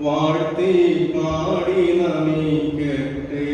വാഴ്ത്തി പാടി നമിക്കട്ടെ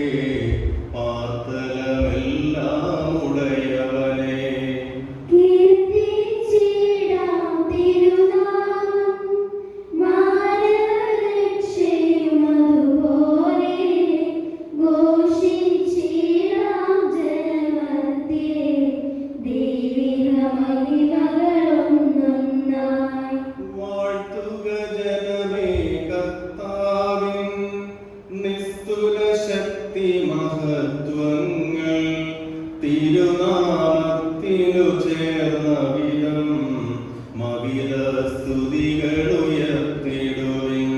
ശക്തി മഹത്വങ്ങൾ തിരുനാമത്തിനു ചേർന്ന വിധം മവിത സ്തുതികൾ ഉയർത്തിടുവിൻ.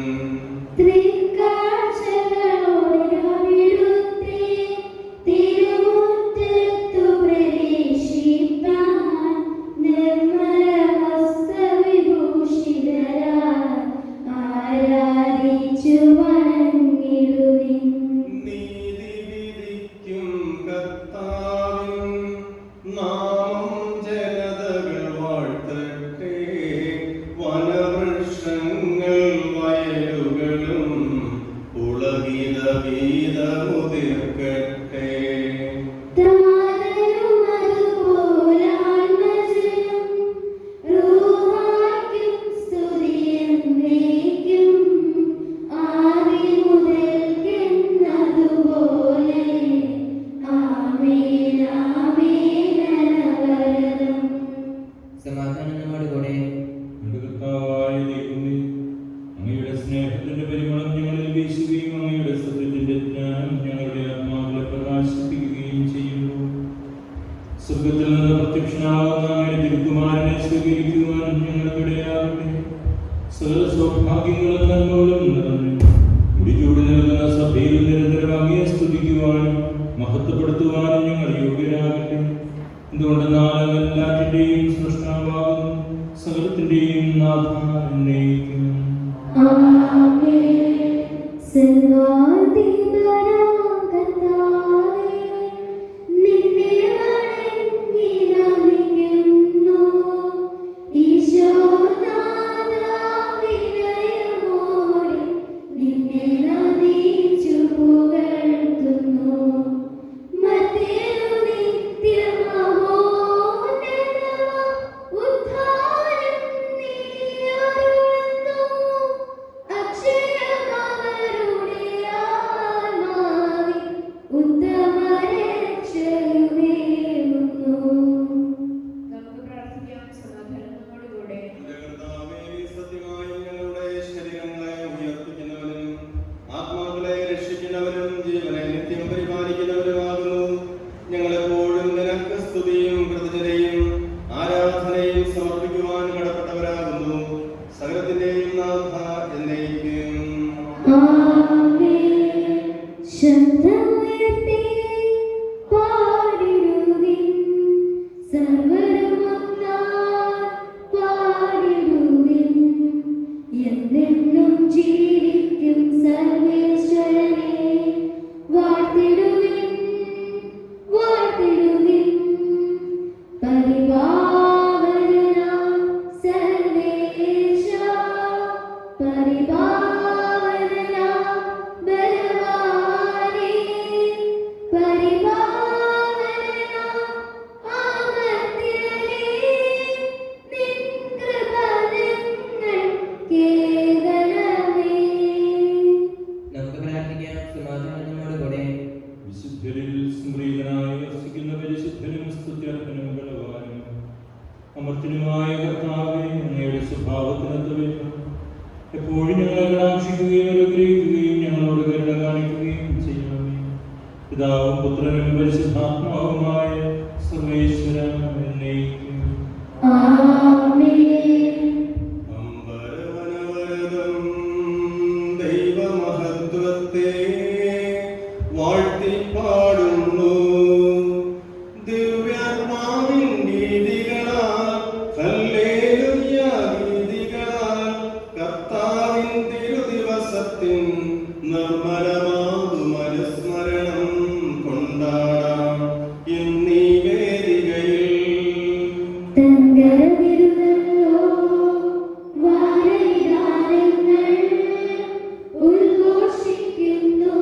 ഉദ്ഘോഷിക്കുന്നു.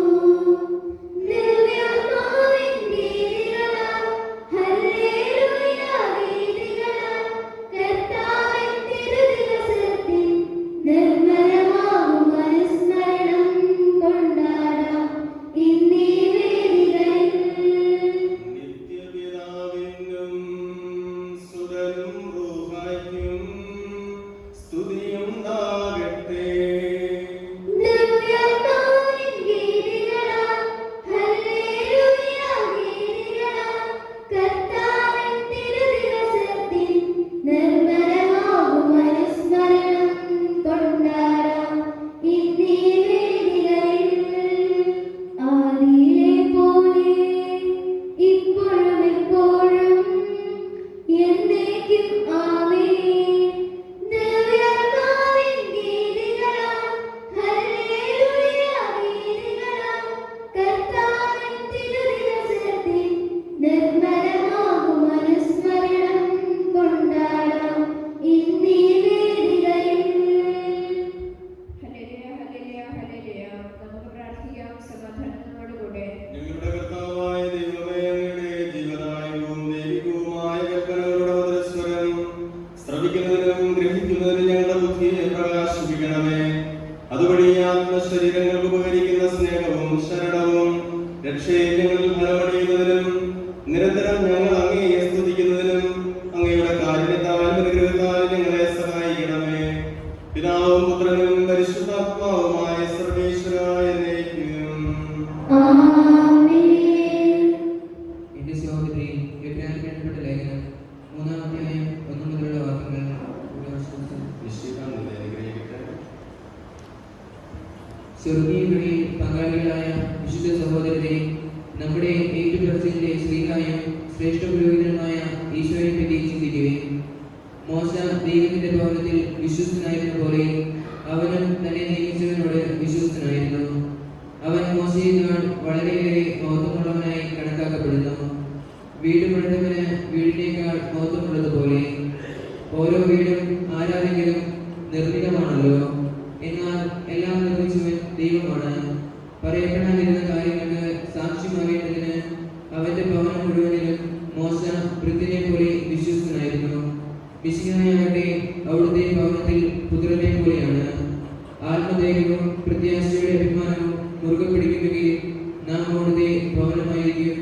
രക്ഷയെ ഞങ്ങളിൽ ഫലമണിയുന്നതിനും നിരന്തരം ഞങ്ങൾ അങ്ങയെ സ്തുതിക്കുന്നതിനും അങ്ങയുടെ കാരുണ്യത്താൽ അനുഗ്രഹത്താൽ ഞങ്ങളെ സഹായിക്കണമേ. പിതാവും പുത്രനും പരിശുദ്ധാത്മാവുമായ സർവേശ്വരായ എന്നേക്കും. എന്റെ സഹോദരി എബ്രാഹിംപ്പെട്ട ലേഖനം 3-ാം അധ്യായം 1 മുതലുള്ള വാക്യങ്ങൾ സ്വർഗീയങ്ങളിൽ പങ്കാളികളായ വിശുദ്ധ സഹോദരരെ, നമ്മുടെ ഏറ്റുപറച്ചിലിന്റെ ശ്രീകായും ശ്രേഷ്ഠ പുരോഹിതനുമായ ഈശോയെ പറ്റി ചിന്തിക്കുകയും മോശ ദൈവത്തിന്റെ ഭവനത്തിൽ വിശ്വസ്തനായിരുന്ന പോലെ അവനും തന്നെ നിയമിച്ചവനോട് വിശ്വസ്തനായിരുന്നു. അവൻ മോശയേക്കാൾ വളരെയേറെ മഹത്വമുള്ളവനായി കണക്കാക്കപ്പെടുന്നു. വീട് പണിതവന് വീടിനേക്കാൾ മഹത്വമുള്ളതുപോലെ ഓരോ വീടും ആരാരെങ്കിലും നിർമ്മിതമാണല്ലോ. എന്നാൽ എല്ലാം നിർമ്മിച്ചവൻ ദൈവമാണ്. പറയപ്പെടാനിരുന്ന കാര്യങ്ങൾക്ക് സാക്ഷ്യമാകേണ്ടതിന് അവന്റെ ഭവനം മുഴുവനിലും മോശ വൃദ്ധനെ പോലെ വിശ്വസ്തനായിരുന്നു. മിശിഹായാകട്ടെ അവിടുത്തെ ഭവനത്തിൽ പുത്രനെ പോലെയാണ്. ആത്മധൈര്യവും പ്രത്യാശയുടെ അഭിമാനവും മുറുകെ പിടിക്കുമെങ്കിൽ നാം അവിടുത്തെ ഭവനമായിരിക്കും.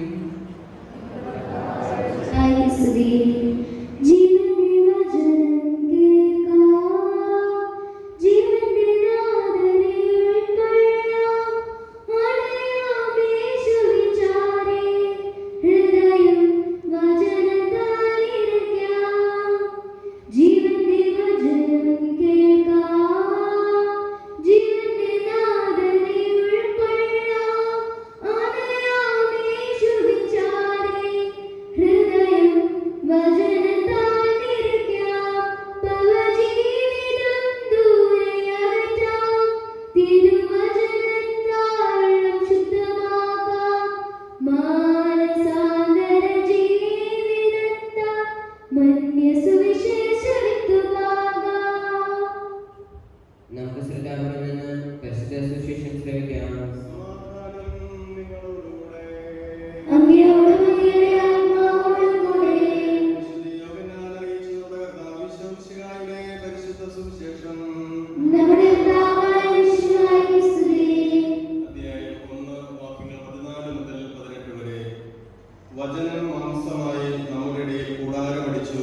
വചനം മാംസമായി നമ്മുടെ ഇടയിൽ കൂടാരമടിച്ചു.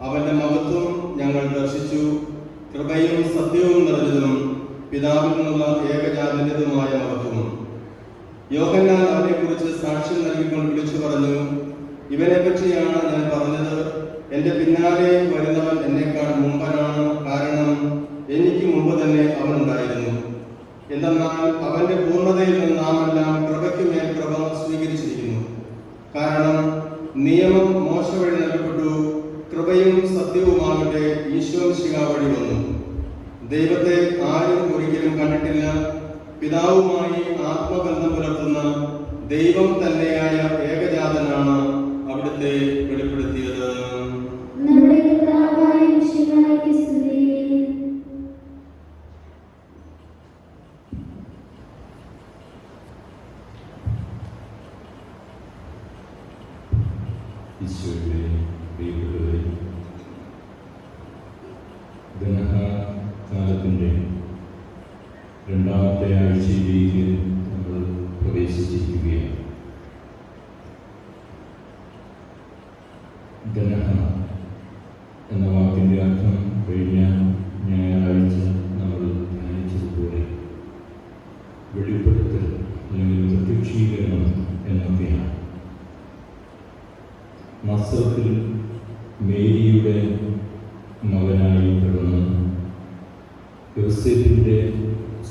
അവന്റെ മഹത്വം ഞങ്ങൾ ദർശിച്ചു. കൃപയും സത്യവും നിറഞ്ഞതും പിതാവിൽ നിന്നുള്ള ഏകജാതന്യതുമായ മഹത്വം. യോഹന്നാൻ അവനെക്കുറിച്ച് സാക്ഷ്യം നൽകിക്കൊണ്ട് വിളിച്ചു പറഞ്ഞു, ഇവനെ പറ്റിയാണ് ഞാൻ പറഞ്ഞത്, എന്റെ പിന്നാലെ വരുന്നവൻ എന്നേക്കാൾ മുമ്പനാണ്. കാരണം എനിക്ക് മുമ്പ് തന്നെ അവനുണ്ടായിരുന്നു. എന്തെന്നാൽ അവന്റെ പൂർണ്ണതയിൽ നിന്ന് നാം എല്ലാം കൃപയ്ക്കുമേൽ കൃപ സ്വീകരിച്ചിരിക്കുന്നു. കാരണം നിയമം മോശ വഴി നൽകപ്പെട്ടു, കൃപയും സത്യവുമാകട്ടെ ഈശോ മിശിഹാ വഴി വന്നു. ദൈവത്തെ ആരും ഒരിക്കലും കണ്ടിട്ടില്ല. പിതാവുമായി ആത്മബന്ധം പുലർത്തുന്ന ദൈവം തന്നെയായ ഏകജാതനാണ് അവിടുത്തെ വെളിപ്പെടുത്തിയത്. ഈശോയുടെ പ്രിയപ്പെട്ടവരെ, കാലത്തിൻ്റെ 2ാമത്തെ ആഴ്ചയിലേക്ക് നമ്മൾ പ്രവേശിച്ചിരിക്കുകയാണ്. ഗനഹ എന്ന വാക്കിൻ്റെ അർത്ഥം കഴിഞ്ഞ ഞായറാഴ്ച നമ്മൾ ധ്യാനിച്ചതുപോലെ വെളിപ്പെടുത്തൽ അല്ലെങ്കിൽ പ്രത്യക്ഷീകരണം എന്നൊക്കെയാണ്. നസ്രത്തിൽ മേരിയുടെ മകനായി പിറന്ന് യോസേഫിൻ്റെ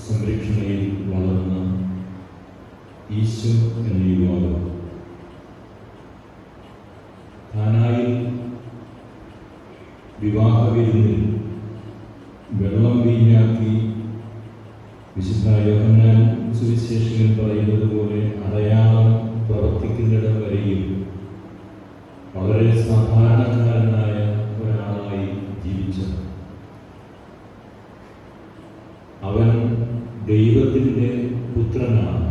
സംരക്ഷണയിൽ വളർന്ന ഈശോ എന്ന യുവാവ് കാനായിൽ വിവാഹവിരുന്നിൽ വെള്ളം വീഞ്ഞാക്കി വിശുദ്ധ യോഹന്നാൻ സുവിശേഷകൻ പറയുന്നത് പോലെ അടയാളം പ്രവർത്തിക്കുന്നിടം വരെയും വളരെ സാധാരണക്കാരനായ ഒരാളായി ജീവിച്ചു. അവൻ ദൈവത്തിൻ്റെ പുത്രനാണ്.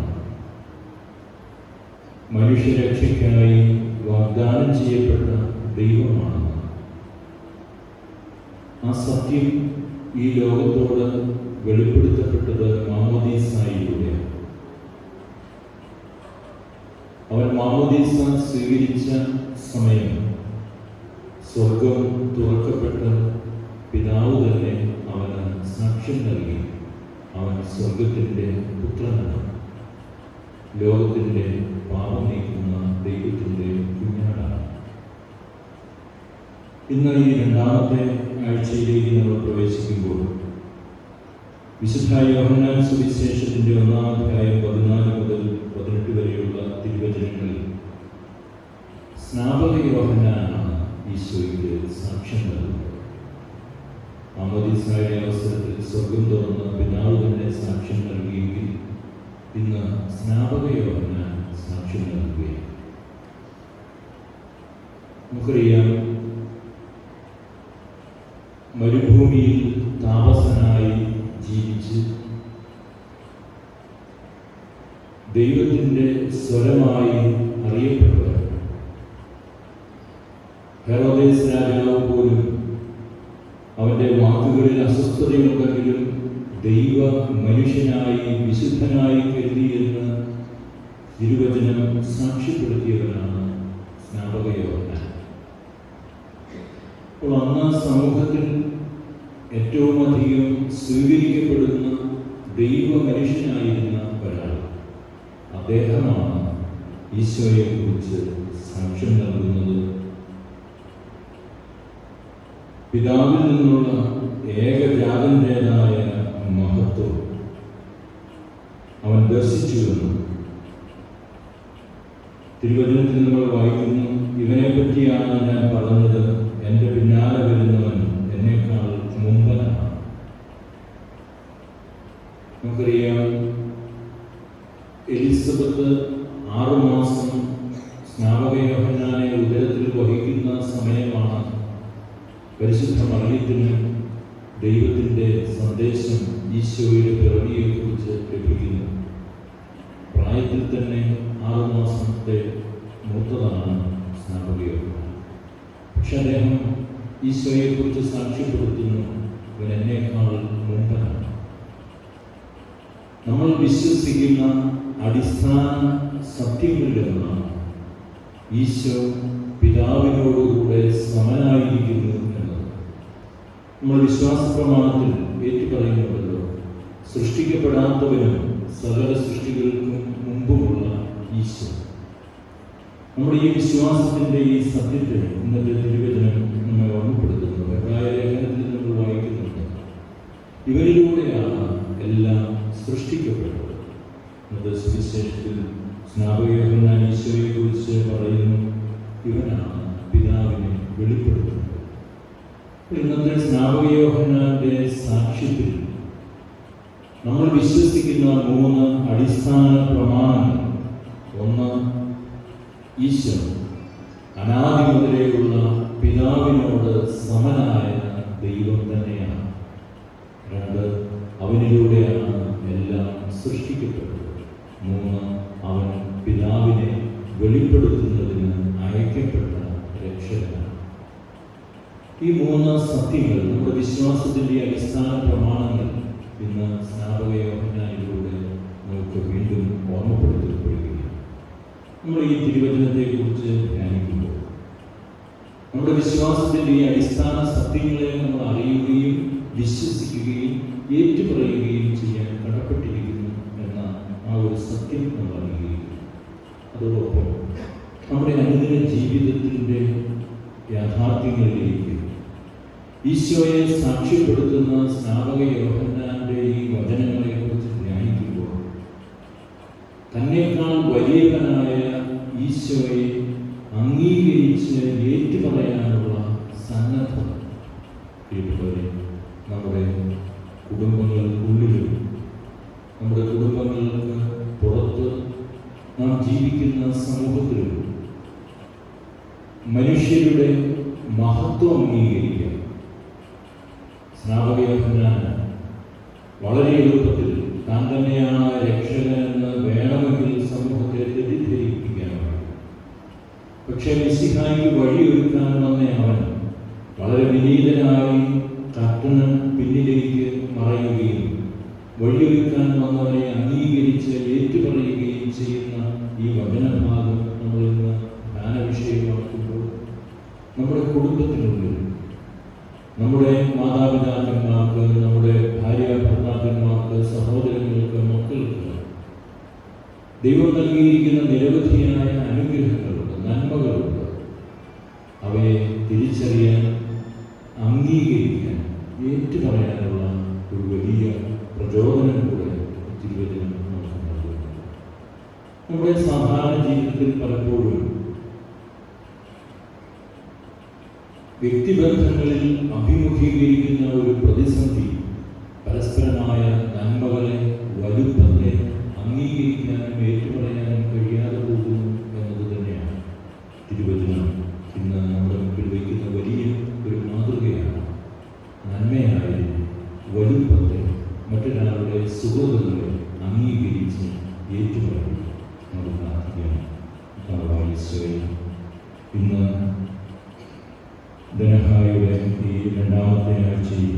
മനുഷ്യരക്ഷയ്ക്കായി വാഗ്ദാനം ചെയ്യപ്പെട്ട ദൈവമാണ്. ആ സത്യം ഈ ലോകത്തോട് വെളിപ്പെടുത്തപ്പെട്ടത് മാമോദീസായിലൂടെ. അവൻ മാമോദീസ സ്വീകരിച്ച സമയം സ്വർഗം തുറക്കപ്പെട്ട് പിതാവ് തന്നെ അവന് സാക്ഷ്യം നൽകി. അവൻ സ്വർഗത്തിൻ്റെ പുത്രനാണ്, ലോകത്തിൻ്റെ പാപം നീക്കുന്ന ദൈവത്തിൻ്റെ കുഞ്ഞാടാണ്. ഇന്ന് ഈ രണ്ടാമത്തെ ആഴ്ചയിലേക്ക് നമ്മൾ പ്രവേശിക്കുമ്പോൾ വിശുദ്ധ യോഹന്നാൻ സുവിശേഷത്തിൻ്റെ 1-ാം അധ്യായം 14 മുതൽ 18 വരെയുള്ള തിരുവചനങ്ങളിൽ സ്നാപക യോഹന്നാനാണ് ഈശോയ്ക്ക് സാക്ഷ്യം നൽകുന്നത്. മാമോദീസായുടെ അവസരത്തിൽ സ്വർഗം തുറന്ന് പിതാവ് തന്നെ സാക്ഷ്യം നൽകിയെങ്കിൽ ഇന്ന് സ്നാപക യോഹന്നാൻ സാക്ഷ്യം നൽകുകയാണ്. നമുക്കറിയാം, മരുഭൂമിയിൽ താപസനായി ജീവിച്ച് ദൈവത്തിൻ്റെ സ്വരമായി അറിയപ്പെട്ടവർ. ഹെറോദേസ് രാജാവ് പോലും അവൻ്റെ വാക്കുകളിൽ അസ്വസ്ഥതയുണ്ടെങ്കിലും ദൈവ മനുഷ്യനായി വിശുദ്ധനായി കരുതിയെന്ന് തിരുവചനം സാക്ഷ്യപ്പെടുത്തിയവരാണ് സ്നാപക യോഹന്നാൻ. അപ്പോൾ അന്ന് സമൂഹത്തിൽ ഏറ്റവും അധികം സ്വീകരിക്കപ്പെടുന്ന ദൈവ മനുഷ്യനായിരുന്ന ഒരാൾ, അദ്ദേഹമാണ് ഈശോയെ കുറിച്ച് സാക്ഷ്യം നൽകുന്നത്. പിതാവിൽ നിന്നുള്ള ഏകജാതൻ്റെതായ മഹത്വം അവൻ ദർശിച്ചുവെന്നും തിരുവചനത്തിൽ നമ്മൾ വായിക്കുന്നു. ഇവനെ പറ്റിയാണ് ഞാൻ പറഞ്ഞത്, എൻ്റെ പിന്നാലെ വരുന്നവൻ എന്നേക്കാൾ മുമ്പനാണ്. നമുക്കറിയാം, എലിസബത്ത് 6 മാസം സ്നാപക യോഹന്നാനെ ഉദരത്തിൽ വഹിക്കുന്ന സമയമാണ് പരിശുദ്ധ മറിയത്തിന് ദൈവത്തിൻ്റെ സന്ദേശം ഈശോയുടെ പിറവിയെക്കുറിച്ച് ലഭിക്കുന്നു. പ്രായത്തിൽ തന്നെ 6 മാസത്തെ മൂത്തതാണ് സ്നാപക യോഹന്നാൻ. പക്ഷെ അദ്ദേഹം ഈശോയെക്കുറിച്ച് സാക്ഷ്യപ്പെടുത്തുന്നു, ഇവൻ എന്നേക്കാൾ മുമ്പനാണ്. നമ്മൾ വിശ്വസിക്കുന്ന അടിസ്ഥാന സത്യങ്ങളിലൊന്നാണ് ഈശോ പിതാവിനോടുകൂടെ സമനായിരിക്കുന്നു എന്നത്. നമ്മൾ വിശ്വാസ പ്രമാണത്തിൽ ഏറ്റുപറയുന്നുണ്ടല്ലോ, സൃഷ്ടിക്കപ്പെടാത്തവനും സകല സൃഷ്ടികൾക്കും മുമ്പുമുള്ള ഈശോ. നമ്മുടെ ഈ വിശ്വാസത്തിൻ്റെ ഈ സത്യത്തെ ഇന്നത്തെ തിരുവചനം നമ്മെ ഓർമ്മപ്പെടുത്തുന്നു. ലേഖനത്തിൽ നമ്മൾ വായിക്കുന്നുണ്ട്, ഇവരിലൂടെയാണ് എല്ലാം സൃഷ്ടിക്കപ്പെട്ടത്. ഇന്നത്തെ സുവിശേഷത്തിൽ സ്നാപക യോഹന്നാൻ ഈശോയെ കുറിച്ച് പറയുന്നു, ഇവനാണ് പിതാവിനെ വെളിപ്പെടുത്തുന്നത്. ഇന്നത്തെ സ്നാപക യോഹന്നാന്റെ സാക്ഷ്യത്തിൽ നമ്മൾ വിശ്വസിക്കുന്ന 3 അടിസ്ഥാന പ്രമാണങ്ങൾ. ഒന്ന്, ഈശോ അനാദി മുതലേയുള്ള പിതാവിനോട് സമനായ ദൈവം തന്നെയാണ്. 2, അവനിലൂടെയാണ് എല്ലാം സൃഷ്ടിക്കപ്പെട്ടത്. 3, അവൻ പിതാവിനെ വെളിപ്പെടുത്തുന്നതിന് അയക്കപ്പെട്ട രക്ഷകനാണ്. ഈ 3 സത്യങ്ങൾ നമ്മുടെ വിശ്വാസത്തിൻ്റെ അടിസ്ഥാന പ്രമാണങ്ങൾ ഇന്ന് സ്നാപക യോഹന്നാനിലൂടെ നമുക്ക് വീണ്ടും ഓർമ്മപ്പെടുത്തപ്പെടുകയാണ്. നമ്മൾ ഈ തിരുവചനത്തെക്കുറിച്ച് ധ്യാനിക്കുമ്പോൾ നമ്മുടെ വിശ്വാസത്തിൻ്റെ ഈ അടിസ്ഥാന സത്യങ്ങളെ നമ്മൾ അറിയുകയും വിശ്വസിക്കുകയും ഏറ്റുപറയുകയും ചെയ്യാൻ കടപ്പെട്ടിരിക്കുന്നു എന്ന ആ ഒരു സത്യം നമ്മൾ അറിയുകയും അതോടൊപ്പം നമ്മുടെ അനുദിന ജീവിതത്തിൻ്റെ യാഥാർത്ഥ്യങ്ങളിലേക്ക് ഈശോയെ സാക്ഷ്യപ്പെടുത്തുന്ന സ്നാപക യോഹന്നാന്റെ ഈ വചനങ്ങളെക്കുറിച്ച് ധ്യാനിക്കുമ്പോൾ തന്നേക്കാൾ വലിയവനായ ഈശോയെ അംഗീകരിച്ച് ഏറ്റുപറയാനുള്ള സന്നദ്ധത കേട്ടുപോലെ നമ്മുടെ കുടുംബങ്ങൾക്കുള്ളിലും നമ്മുടെ കുടുംബങ്ങൾക്ക് പുറത്ത് നാം ജീവിക്കുന്ന സമൂഹത്തിലും മനുഷ്യരുടെ മഹത്വം അംഗീകരിക്കുക. സ്നാപക യോഹന്നാൻ വളരെ എളുപ്പത്തിൽ താൻ തന്നെയാണ് രക്ഷകനെന്ന് വേണമെങ്കിൽ സമൂഹത്തെ തെറ്റിദ്ധരിപ്പിക്കാനാണ്. പക്ഷേ മിശിഹായ്ക്ക് വഴിയൊരുക്കാൻ വന്ന അവൻ വളരെ വിനീതനായി കർത്തന് പിന്നിലേക്ക് മറയുകയും വഴിയൊരുക്കാൻ വന്നവരെ അംഗീകരിച്ച് ഏറ്റുപറയുകയും ചെയ്യുന്ന ഈ വചനഭാഗം നമ്മുടെ കുടുംബത്തിനുള്ളിൽ, നമ്മുടെ മാതാപിതാക്കന്മാർക്ക്, നമ്മുടെ ഭാര്യ ഭർത്താക്കന്മാർക്ക്, സഹോദരങ്ങൾക്ക്, മക്കൾക്ക് ദൈവം നൽകിയിരിക്കുന്ന നിരവധിയായ അനുഗ്രഹങ്ങളുണ്ട്, നന്മകളുണ്ട്. അവയെ തിരിച്ചറിയാൻ, അംഗീകരിക്കാൻ, ഏറ്റുപറയാനുള്ള ഒരു വലിയ പ്രചോദനം കൂടെ തിരുവചനം നമുക്ക് നൽകുന്നു. നമ്മുടെ സാധാരണ ജീവിതത്തിൽ പലപ്പോഴും വ്യക്തിബന്ധങ്ങളിൽ അഭിമുഖീകരിക്കുന്ന ഒരു പ്രതിസന്ധി പരസ്പരമായ നന്മകളെ, വലുപ്പത്തെ അംഗീകരിക്കാനും ഏറ്റുപറയാനും കഴിയാതെ പോകുന്നു എന്നത് തന്നെയാണ് തിരുവചനം ഇന്ന് നമ്മുടെ മുമ്പിൽ വയ്ക്കുന്ന വലിയ ഒരു മാതൃകയാണ്. നന്മയായി വലുപ്പത്തെ, മറ്റൊരാളുടെ സുഹൃത്തുക്കളെ അംഗീകരിച്ച് ഏറ്റുപറയും. നമ്മൾ പ്രാർത്ഥിക്കണം. ഇന്ന് ധനഹായുടെ ഈ രണ്ടാമത്തെ ആഴ്ചയിൽ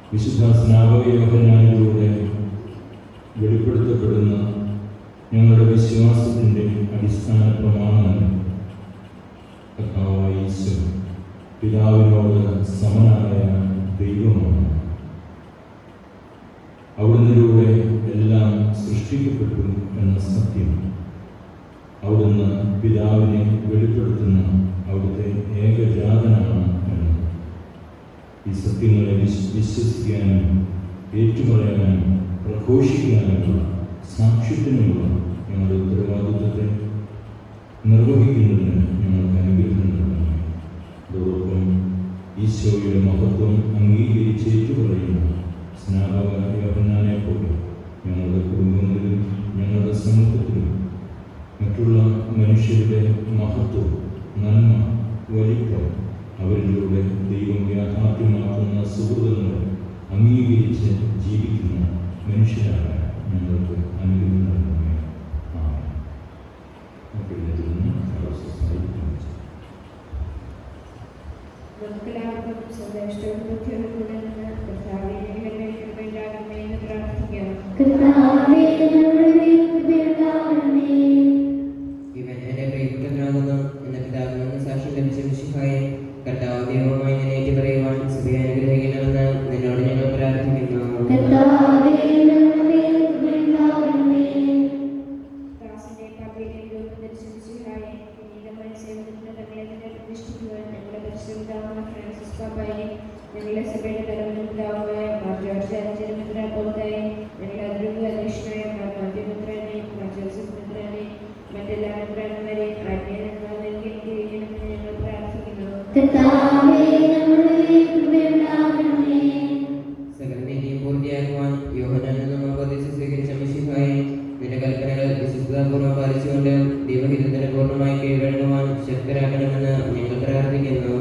വിശുദ്ധ സ്നാപക യോഹന്നാനിലൂടെ വെളിപ്പെടുത്തപ്പെടുന്ന ഞങ്ങളുടെ വിശ്വാസത്തിൻ്റെ അടിസ്ഥാന പ്രമാണങ്ങൾ കർത്താവായ ഈശോ പിതാവിനോട് സമനായ ദൈവമാണ്. അവിടുന്നിലൂടെ എല്ലാം സൃഷ്ടിക്കപ്പെട്ടു എന്ന സത്യം, അവിടുന്ന് പിതാവിനെ വെളിപ്പെടുത്തുന്ന അവിടുത്തെ ഏകജാതനാണ് എന്ന് ഈ സത്യങ്ങളെ വിശ്വസിക്കാനും ഏറ്റുപറയാനും പ്രഘോഷിക്കാനുമുള്ള സാക്ഷ്യത്തിനുമുള്ള ഞങ്ങളുടെ ഉത്തരവാദിത്വത്തെ നിർവഹിക്കുന്നതിന് ഞങ്ങൾക്ക് അനുഗ്രഹം നൽകണം. അതോടൊപ്പം ഈശോയുടെ മഹത്വം അംഗീകരിച്ച് ഏറ്റുപറയുന്ന സ്നാപക യോഹന്നാനെ പോലെ ഞങ്ങളുടെ കുടുംബങ്ങളിലും ഞങ്ങളുടെ സമൂഹത്തിലും മറ്റുള്ള മനുഷ്യരുടെ മഹത്വം, നന്മ, വലിപ്പം, അവരിലൂടെ ദൈവം യാഥാർത്ഥ്യമാക്കുന്ന സുഹൃത്തുക്കളെ അംഗീകരിച്ച് ജീവിക്കുന്ന മനുഷ്യരാകാൻ ഞങ്ങൾക്ക് അനുഗ്രഹം നൽകണമേ. നമുക്കെല്ലാവർക്കും സന്തോഷവും ബുദ്ധിയോടും കൂടെ നിന്ന് കർത്താവേ ഞങ്ങളുടെ കൃപയുണ്ടാകണമേ എന്ന് പ്രാർത്ഥിക്കാം. ഇവൻ എന്റെ പ്രിയപുത്രനാകുന്നു എന്ന പിതാവിൽ നിന്ന് സാക്ഷ്യം ലഭിച്ച മിശിഹായെ കർത്താവ് ദൈവമായി ഞാൻ ഏറ്റുപറയുവാൻ സഭയെ അനുഗ്രഹിക്കണമെന്ന് നിന്നോട് ഞങ്ങൾ പ്രാർത്ഥിക്കുന്നു. ദാസന്റെ പള്ളിയിലേക്ക് രൂപം ധരിച്ച മിശിഹായെ നീതമായ സേവനത്തിന് തങ്ങളെ തന്നെ പ്രതിഷ്ഠിക്കുവാൻ ഞങ്ങളുടെ പരിശുദ്ധമായ ഫ്രാൻസിസ് പാപ്പായെ, ഞങ്ങളുടെ സഭയുടെ തലമുറപ്പിതാവായ മാർ ജോർജ് അഞ്ചരമിത്രാപ്പോലത്തായി, ഞങ്ങളുടെ അതിരൂപ അധ്യക്ഷനായ മാർ മാധ്യമമിത്രാനെ, മാർ ജോസഫ് മിത്രാനെ, മറ്റെല്ലാ മിത്രാന്മാരെയും ആജ്ഞാനം നൽകിയിരിക്കണമെന്ന് ഞങ്ങൾ പ്രാർത്ഥിക്കുന്നു. സകലനീതിയും പൂർത്തിയാക്കുവാൻ യോഹന്നാനിൽ നിന്നും ഉപദേശം സ്വീകരിച്ച മിശിഹായെ നിന്റെ കൽപ്പനകൾ വിശുദ്ധപൂർവ്വം പാലിച്ചുകൊണ്ട് ദൈവഹിതത്തിന് പൂർണ്ണമായി കീഴ്വഴങ്ങുവാൻ ശക്തരാക്കണമെന്ന് ഞങ്ങൾ പ്രാർത്ഥിക്കുന്നു.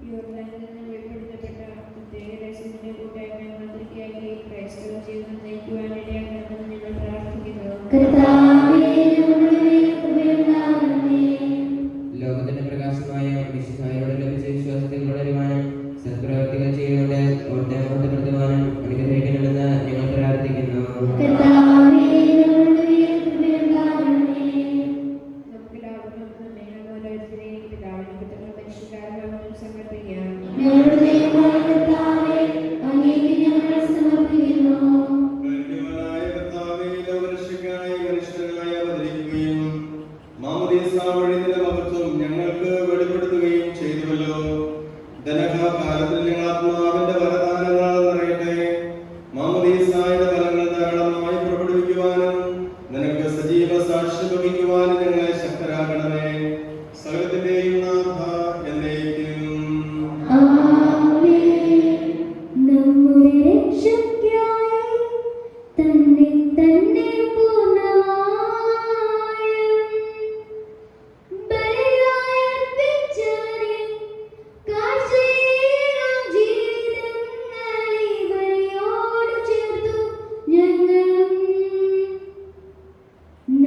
യോർദാനിൽ നിന്ന് വെളിപ്പെടുത്തപ്പെട്ട പ്രത്യേക രഹസ്യത്തിന്റെ കൂട്ടായ്മ മാതൃകയാക്കി ക്രൈസ്തവ ജീവിതം നയിക്കുവാൻ ഇടയാക്കണമെന്ന് ഞങ്ങൾ പ്രാർത്ഥിക്കുന്നു. ലോകത്തിന്റെ പ്രകാശമായ മിശിഹായോട് ലഭിച്ച വിശ്വാസത്തിൽ വളരുവാനും സത്പ്രവർത്തികൾ ചെയ്തുകൊണ്ട് അവിടുത്തെ മഹത്വപ്പെടുത്തുവാനും അനുഗ്രഹിക്കണമെന്ന് ഞങ്ങൾ പ്രാർത്ഥിക്കുന്നു. നമുക്കെല്ലാവർക്കും നമ്മെ ഓരോരുത്തരെയും പിതാവിനും പുത്രനും പരിശുദ്ധാത്മാവിനും സമർപ്പിക്കാം. കരുണ്യവാനായ കർത്താവേ, ലോകരക്ഷകനായ മനുഷ്യനായി അവതരിക്കുകയും മാമോദീസ വഴി നിന്റെ മഹത്വം ഞങ്ങൾക്ക് വെളിപ്പെടുത്തുകയും ചെയ്തുവല്ലോ. ധനകാലത്തിൽ ഞങ്ങൾ ആത്മാവിന്റെ വരദാനങ്ങൾ നിറയട്ടെ. മാമോദീസായുടെ ഫലങ്ങൾ ധാരാളമായി പുറപ്പെടുവിക്കുവാനും നിനക്ക് സജീവ സാക്ഷ്യം വഹിക്കുവാനും ഞങ്ങളെ ശക്തരാക്കണമേ. സകലത്തിന്റെയും നാഥ എന്നേക്കും.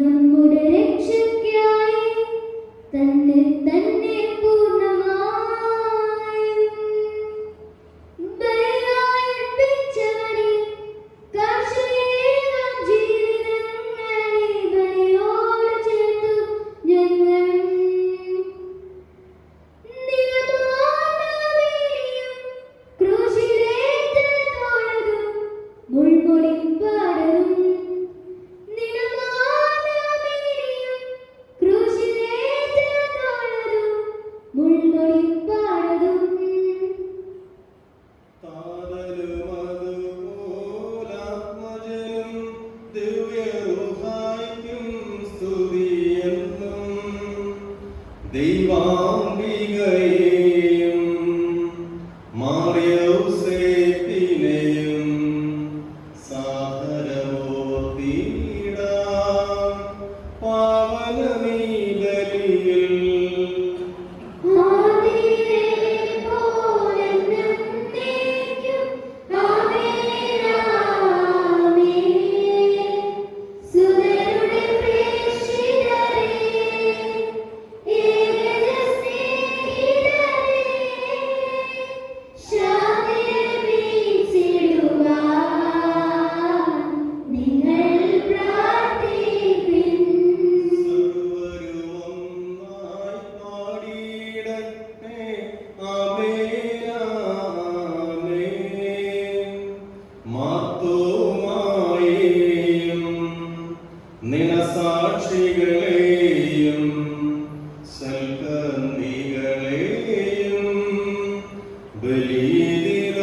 നമ്മുടെ രക്ഷയ്ക്കായി തന്നെ തന്നെ പൂർണ്ണമായും ബലിയായി അർപ്പിച്ചവനെ കാഴ്ചയേകാം ജീവിതങ്ങളെ ദൈവാംബികയെയും മാറിയൗസേപ്പിനെയും സാദരമോർത്തിടാം പാവനമീ ബലിയിൽ. സാക്ഷികളെയും സൽക്കർമ്മികളെയും ബലിയിലോർത്തിടാം.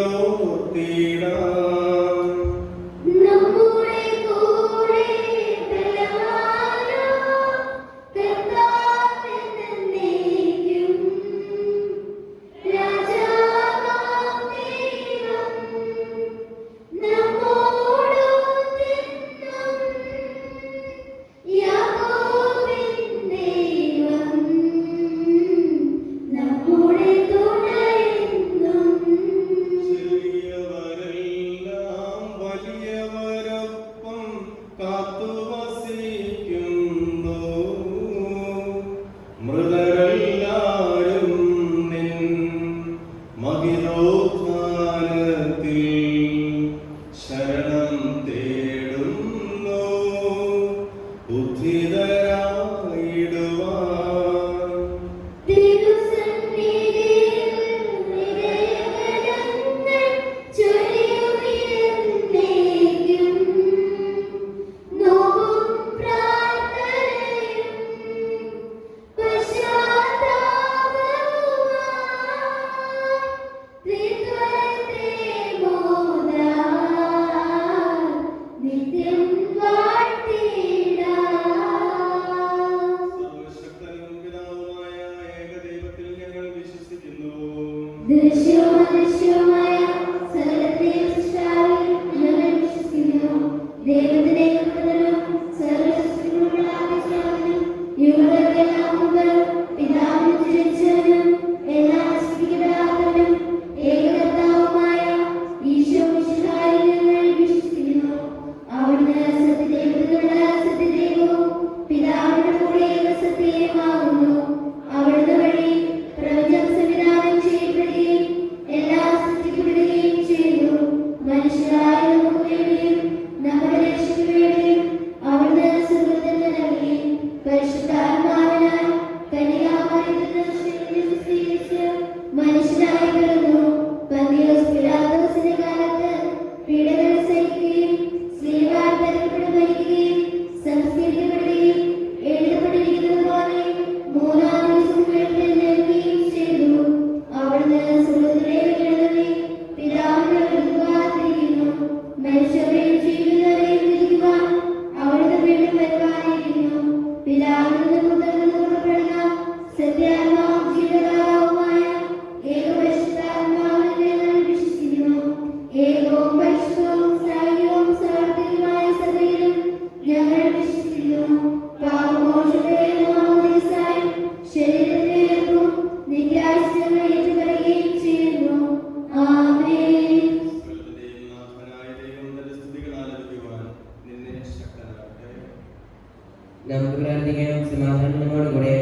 നമുക്ക് പ്രാർത്ഥിക്കാം. സമാധാനം നമ്മോടുകൂടെ.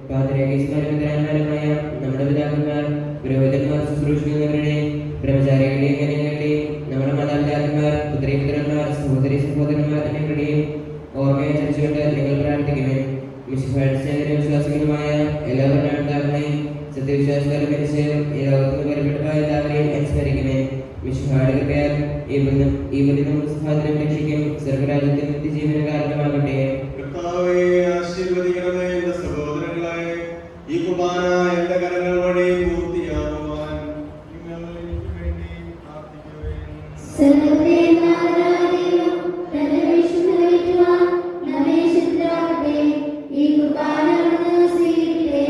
പാതിരാകേശ്വരമായ നമ്മുടെ പിതാക്കന്മാർ, പുരോഹിതന്മാർ, ശുശ്രൂഷിക്കുന്നവരുടെ ബ്രഹ്മചാരികളുടെയും കന്യകളുടെയും നമ്മുടെ മാതാപിതാക്കന്മാർ, പുത്രീപുത്രന്മാർ, സഹോദരി സഹോദരന്മാർ എന്നിവരുടെയും ഓർമ്മയെ ചരിച്ചുകൊണ്ട് നിങ്ങൾ പ്രാർത്ഥിക്കുമേ. വിശ്വാസികളുമായ എല്ലാവരുടെ അടുത്താക്കളെയും സത്യവിശ്വാസികളെ മരിച്ച് ഈ ലോകത്തിന് കൊല്ലപ്പെട്ട എല്ലാവരെയും അനുസ്മരിക്കുമേ. മിശിഹായുടെ കൃപയാൽ ഈ ബലിതം സഹായത്തിനും രക്ഷിക്കും സ്വർഗരാജ്യത്തിന് നിത്യജീവന കാരണമാകട്ടെ. കർത്താവേ, ആശീർവദിക്കണമേ എന്റെ സഹോദരങ്ങളെ. ഈ കുർബാന എന്റെ കരങ്ങൾ വഴി പൂർത്തിയാകുവാൻ നിങ്ങൾ എനിക്ക് വേണ്ടി പ്രാർത്ഥിക്കുവേൻ. ഈ കുർബാന സ്വീകരിക്കട്ടെ.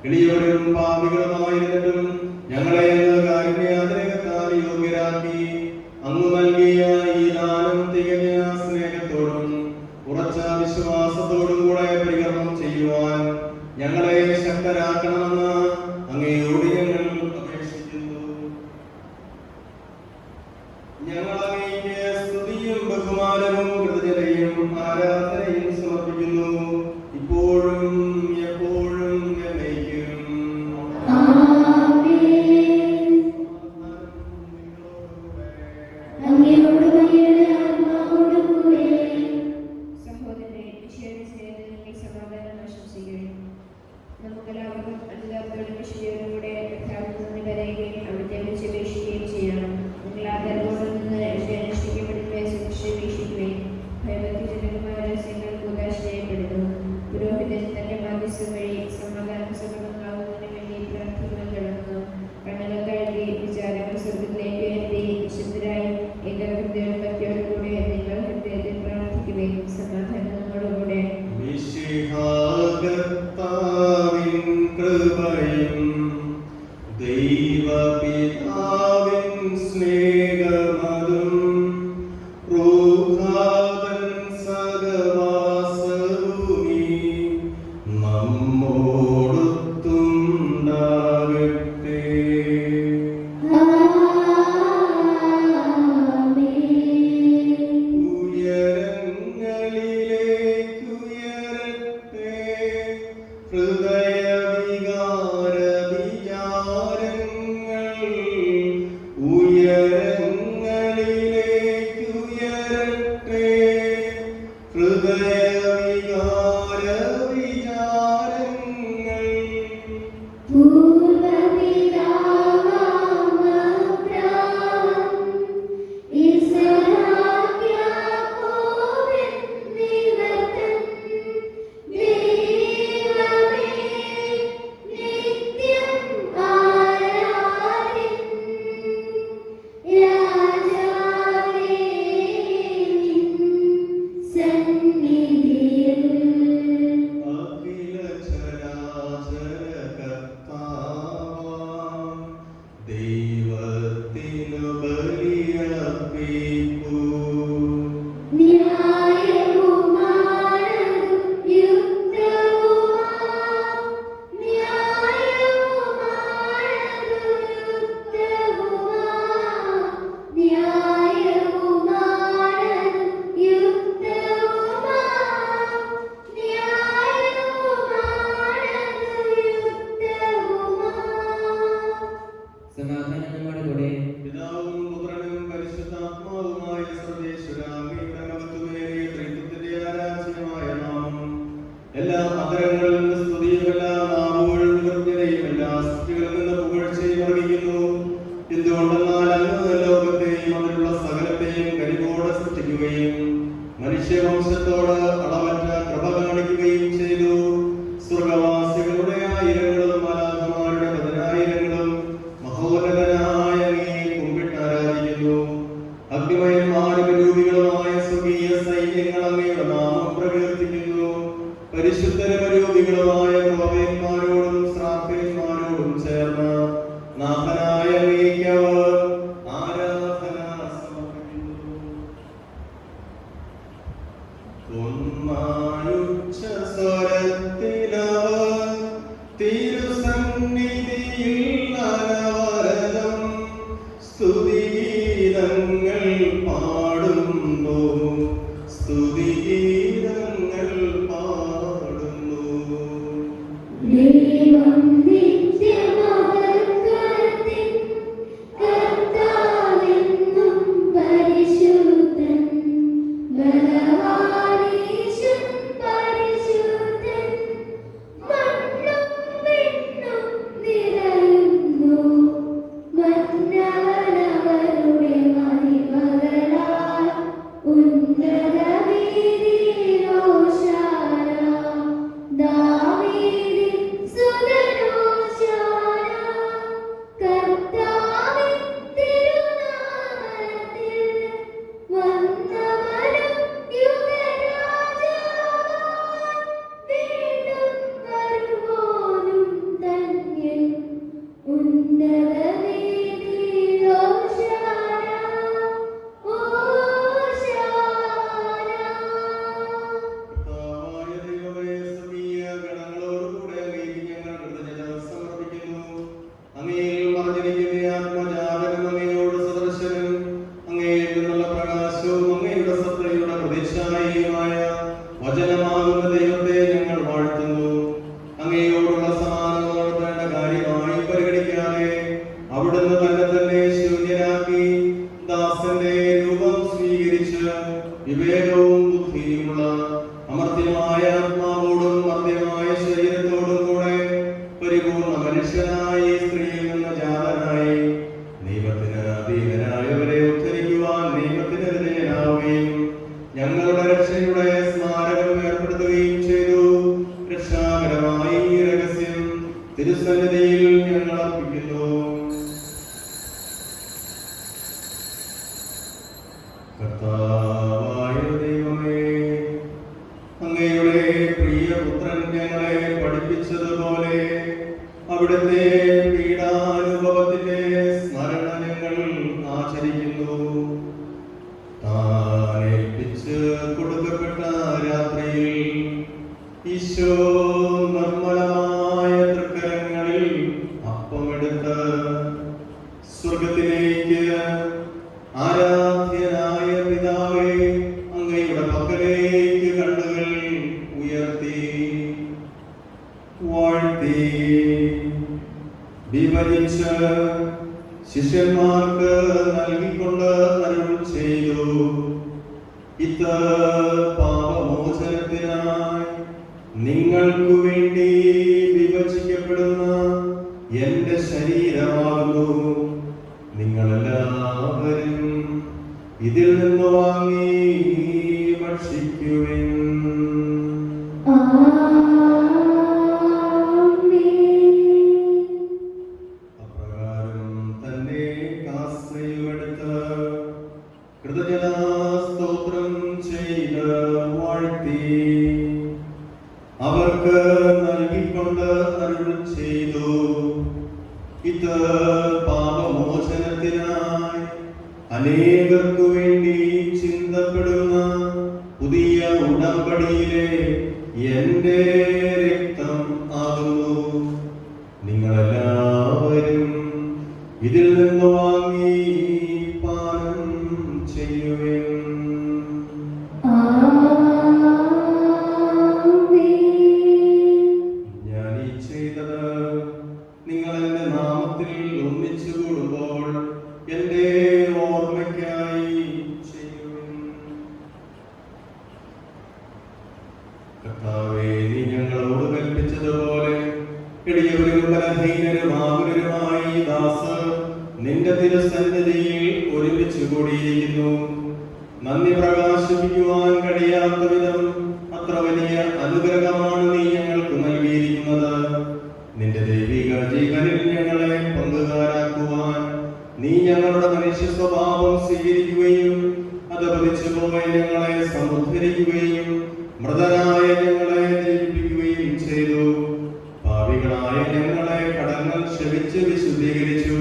എളിയവരും പാപികളുമായിരുന്നിട്ടും ഞങ്ങളെ കാരുണ്യാതിരകത്താൽ യോഗ്യരാക്കി അങ്ങ് നൽകിയ ഈ ദാനം തികഞ്ഞ സ്നേഹത്തോടും ഉറച്ച വിശ്വാസത്തോടും കൂടെ പരികർമ്മം ചെയ്യുവാൻ ഞങ്ങളെ ശക്തരാക്കണമെന്ന് അങ്ങയോട് ഞങ്ങൾ അപേക്ഷിക്കുന്നു. ഞങ്ങൾ അങ്ങേക്ക് സ്തുതിയും ബഹുമാനവും കൃതജ്ഞതയും ആരാധനയും സമർപ്പിക്കുന്നു, ഇപ്പോഴും എപ്പോഴും എന്നേക്കും. സഹോദരനെ ഈശോയുടെ സ്നേഹത്തിൽ നിങ്ങൾ സമാധാനം ആശംസിക്കുകയും നമുക്കെല്ലാവർക്കും അനുതാപത്തോടും വിശുദ്ധിയോടുകൂടെ യഥാർത്ഥ നന്ദി പറയുകയും അവിടുത്തെ വിളിച്ചപേക്ഷിക്കുകയും ചെയ്യണം. നിങ്ങൾ ആ ധർമ്മത്തിൽ നിന്ന് അനുഷ്ഠിക്കപ്പെടുന്നവയെ സൂക്ഷിച്ച് വീക്ഷിക്കുകയും ഭയഭക്തിജനകമായ രഹസ്യങ്ങൾ കൂതാശ ചെയ്യപ്പെടുന്നു. പുരോഹിതൻ തന്റെ മാധ്യസ്ഥം വഴി സമാധാന സഫലമാകുന്നതിന് വേണ്ടി പ്രാർത്ഥിക്കുവാൻ തുടങ്ങുന്നു. കണ്ണുകൾ കഴുകി വിചാരങ്ങൾ സ്വർഗത്തിലേക്ക് ഉയർത്തി വിശുദ്ധരായി ഏകാഗ്രതയോടും ഭക്തിയോടും കൂടെ നിങ്ങൾ ഹൃദയത്തിൽ പ്രാർത്ഥിക്കുകയും സമാധാനം നമ്മോടുകൂടെ. മിശിഹാകർത്താവിൻ കൃപയും ദൈവപിതാവിൻ സ്നേഹമതും റൂഹാതൻ സഹവാസവുമീ നമ്മോടൊത്തുണ്ടാകട്ടെ. ഉയരങ്ങളിലേക്കുയരട്ടെ ഹൃദയവികാര വിചാരങ്ങൾ, ഉയരങ്ങളിലേക്കുയരട്ടെ ഹൃദയവികാര വിചാരങ്ങൾ. അഖില ചരാചര കർത്താവേ, പൂർണ്ണ മനുഷ്യനായി സ്ത്രീയിൽ നിന്ന് ജാതനായി നിയമത്തിന് അധീനരായവരെ ഉദ്ധരിക്കുവാൻ നിയമത്തിന് വിധേയനാവുകയും ഞങ്ങളുടെ രക്ഷയുടെ സ്മാരകം ഏർപ്പെടുത്തുകയും ചെയ്തു. രക്ഷാകരമായി ഈ രഹസ്യം തിരുസന്നിധിയിൽ ഞങ്ങൾ അർപ്പിക്കുന്നു. കർത്താവായ ദൈവമേ, അങ്ങയുടെ പ്രിയപുത്രൻ ഞങ്ങളെ പഠിപ്പിച്ചതുപോലെ അവിടുത്തെ പീഡാനുഭവത്തിന്റെ സ്മരണ ഞങ്ങൾ ആചരിക്കുന്നു. താനേൽപ്പിച്ച് കൊടുക്കപ്പെട്ട രാത്രിയിൽ ഈശോ നിർമ്മലമായ തൃക്കരങ്ങളിൽ അപ്പമെടുത്ത് സ്വർഗത്തിലേക്ക് ആരാധ്യനായ പിതാവേ, അങ്ങയുടെ പക്കലേക്ക് കണ്ണുകൾ ഉയർത്തി വാഴ്ത്തി വിഭജിച്ച് ശിഷ്യന്മാർക്ക് നൽകിക്കൊണ്ട് അരുൾ ചെയ്തു. ഇത് പാപമോചനത്തിനായി നിങ്ങൾക്കു വേണ്ടി വിഭജിക്കപ്പെടുന്ന എന്റെ ശരീരമാകുന്നു. നിങ്ങളെല്ലാവരും ഇതിൽ നിന്ന് വാങ്ങി ഭക്ഷിക്കുവിൻ. അപ്രകാരം തന്നെ കാസ്ത്രയുമെടുത്ത് കൃതജ്ഞതാസ്തോത്രം ചെയ്ത് വാഴ്ത്തി അവർക്ക് നൽകിക്കൊണ്ട് അരുൾ ചെയ്തു. ഇത് പാപമോചനത്തിനായി അനേകർക്കു വേണ്ടി ചിന്തപ്പെടുന്ന പുതിയ ഉടമ്പടിയിലെ എന്റെ രക്തം ആകുന്നു. നിങ്ങളെല്ലാവരും ഇതിൽ നിന്ന് വാങ്ങി പാനം ചെയ്യുവിൻ. ഞാൻ ഈ ചെയ്തത് നിങ്ങൾ എന്റെ നാമത്തിൽ ഒന്നിച്ചു കൂടുമ്പോൾ എന്റെ ഓർമ്മയ്ക്കായി ചെയ്യുവിൻ. കർത്താവേ, നീ ഞങ്ങളോട് കൽപ്പിച്ചതുപോലെ എളിയവരും ബലഹീനരും ആകുലരുമായി ദാസ് നിന്റെ തിരുസന്നിധിയിൽ ഒരുമിച്ച് കൂടിയിരിക്കുന്നു. നന്ദി പ്രകാശിപ്പിക്കുവാൻ കഴിയാത്ത വിധം അത്ര വലിയ അനുഗ്രഹമാണ് നീ ഞങ്ങൾക്ക് നൽകിയിരിക്കുന്നത്. നിന്റെ ദൈവിക ജീവനിൽ ഞങ്ങളെ പങ്കുകാരാക്കുവാൻ നീ ഞങ്ങളുടെ മനുഷ്യ സ്വഭാവം സ്വീകരിക്കുകയും അത് പതിച്ചുപോയ ഞങ്ങളെ സമുദ്ധരിക്കുകയും മൃതരായ ഞങ്ങളെ ജീവിപ്പിക്കുകയും ചെയ്തു. പാപികളായ ഞങ്ങളെ കടങ്ങൾ ക്ഷമിച്ച് വിശുദ്ധീകരിച്ചു.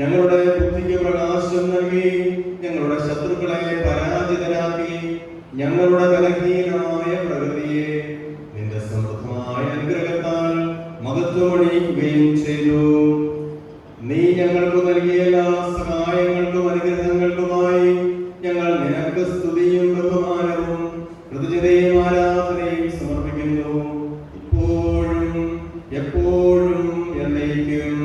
ഞങ്ങളുടെ ബുദ്ധിക്ക് പ്രകാശം നൽകി ഞങ്ങളുടെ ശത്രുക്കളെ പരാജിതരാക്കി. ഞങ്ങളുടെ ബലഹീനമായ പ്രകൃതിയെ നിന്റെ സമൃദ്ധമായ അനുഗ്രഹത്താൽ മഹത്വമണിയിക്കുകയും ചെയ്തു. നീ ഞങ്ങൾക്ക് നൽകിയ എല്ലാ സഹായങ്ങൾക്കും അനുഗ്രഹങ്ങൾക്കുമായി ഞങ്ങൾ നിനക്ക് സ്തുതിയും ബഹുമാനവും കൃതജ്ഞതയും ആരാധനയും സമർപ്പിക്കുന്നു. ഇപ്പോഴും എപ്പോഴും എന്നേക്കും.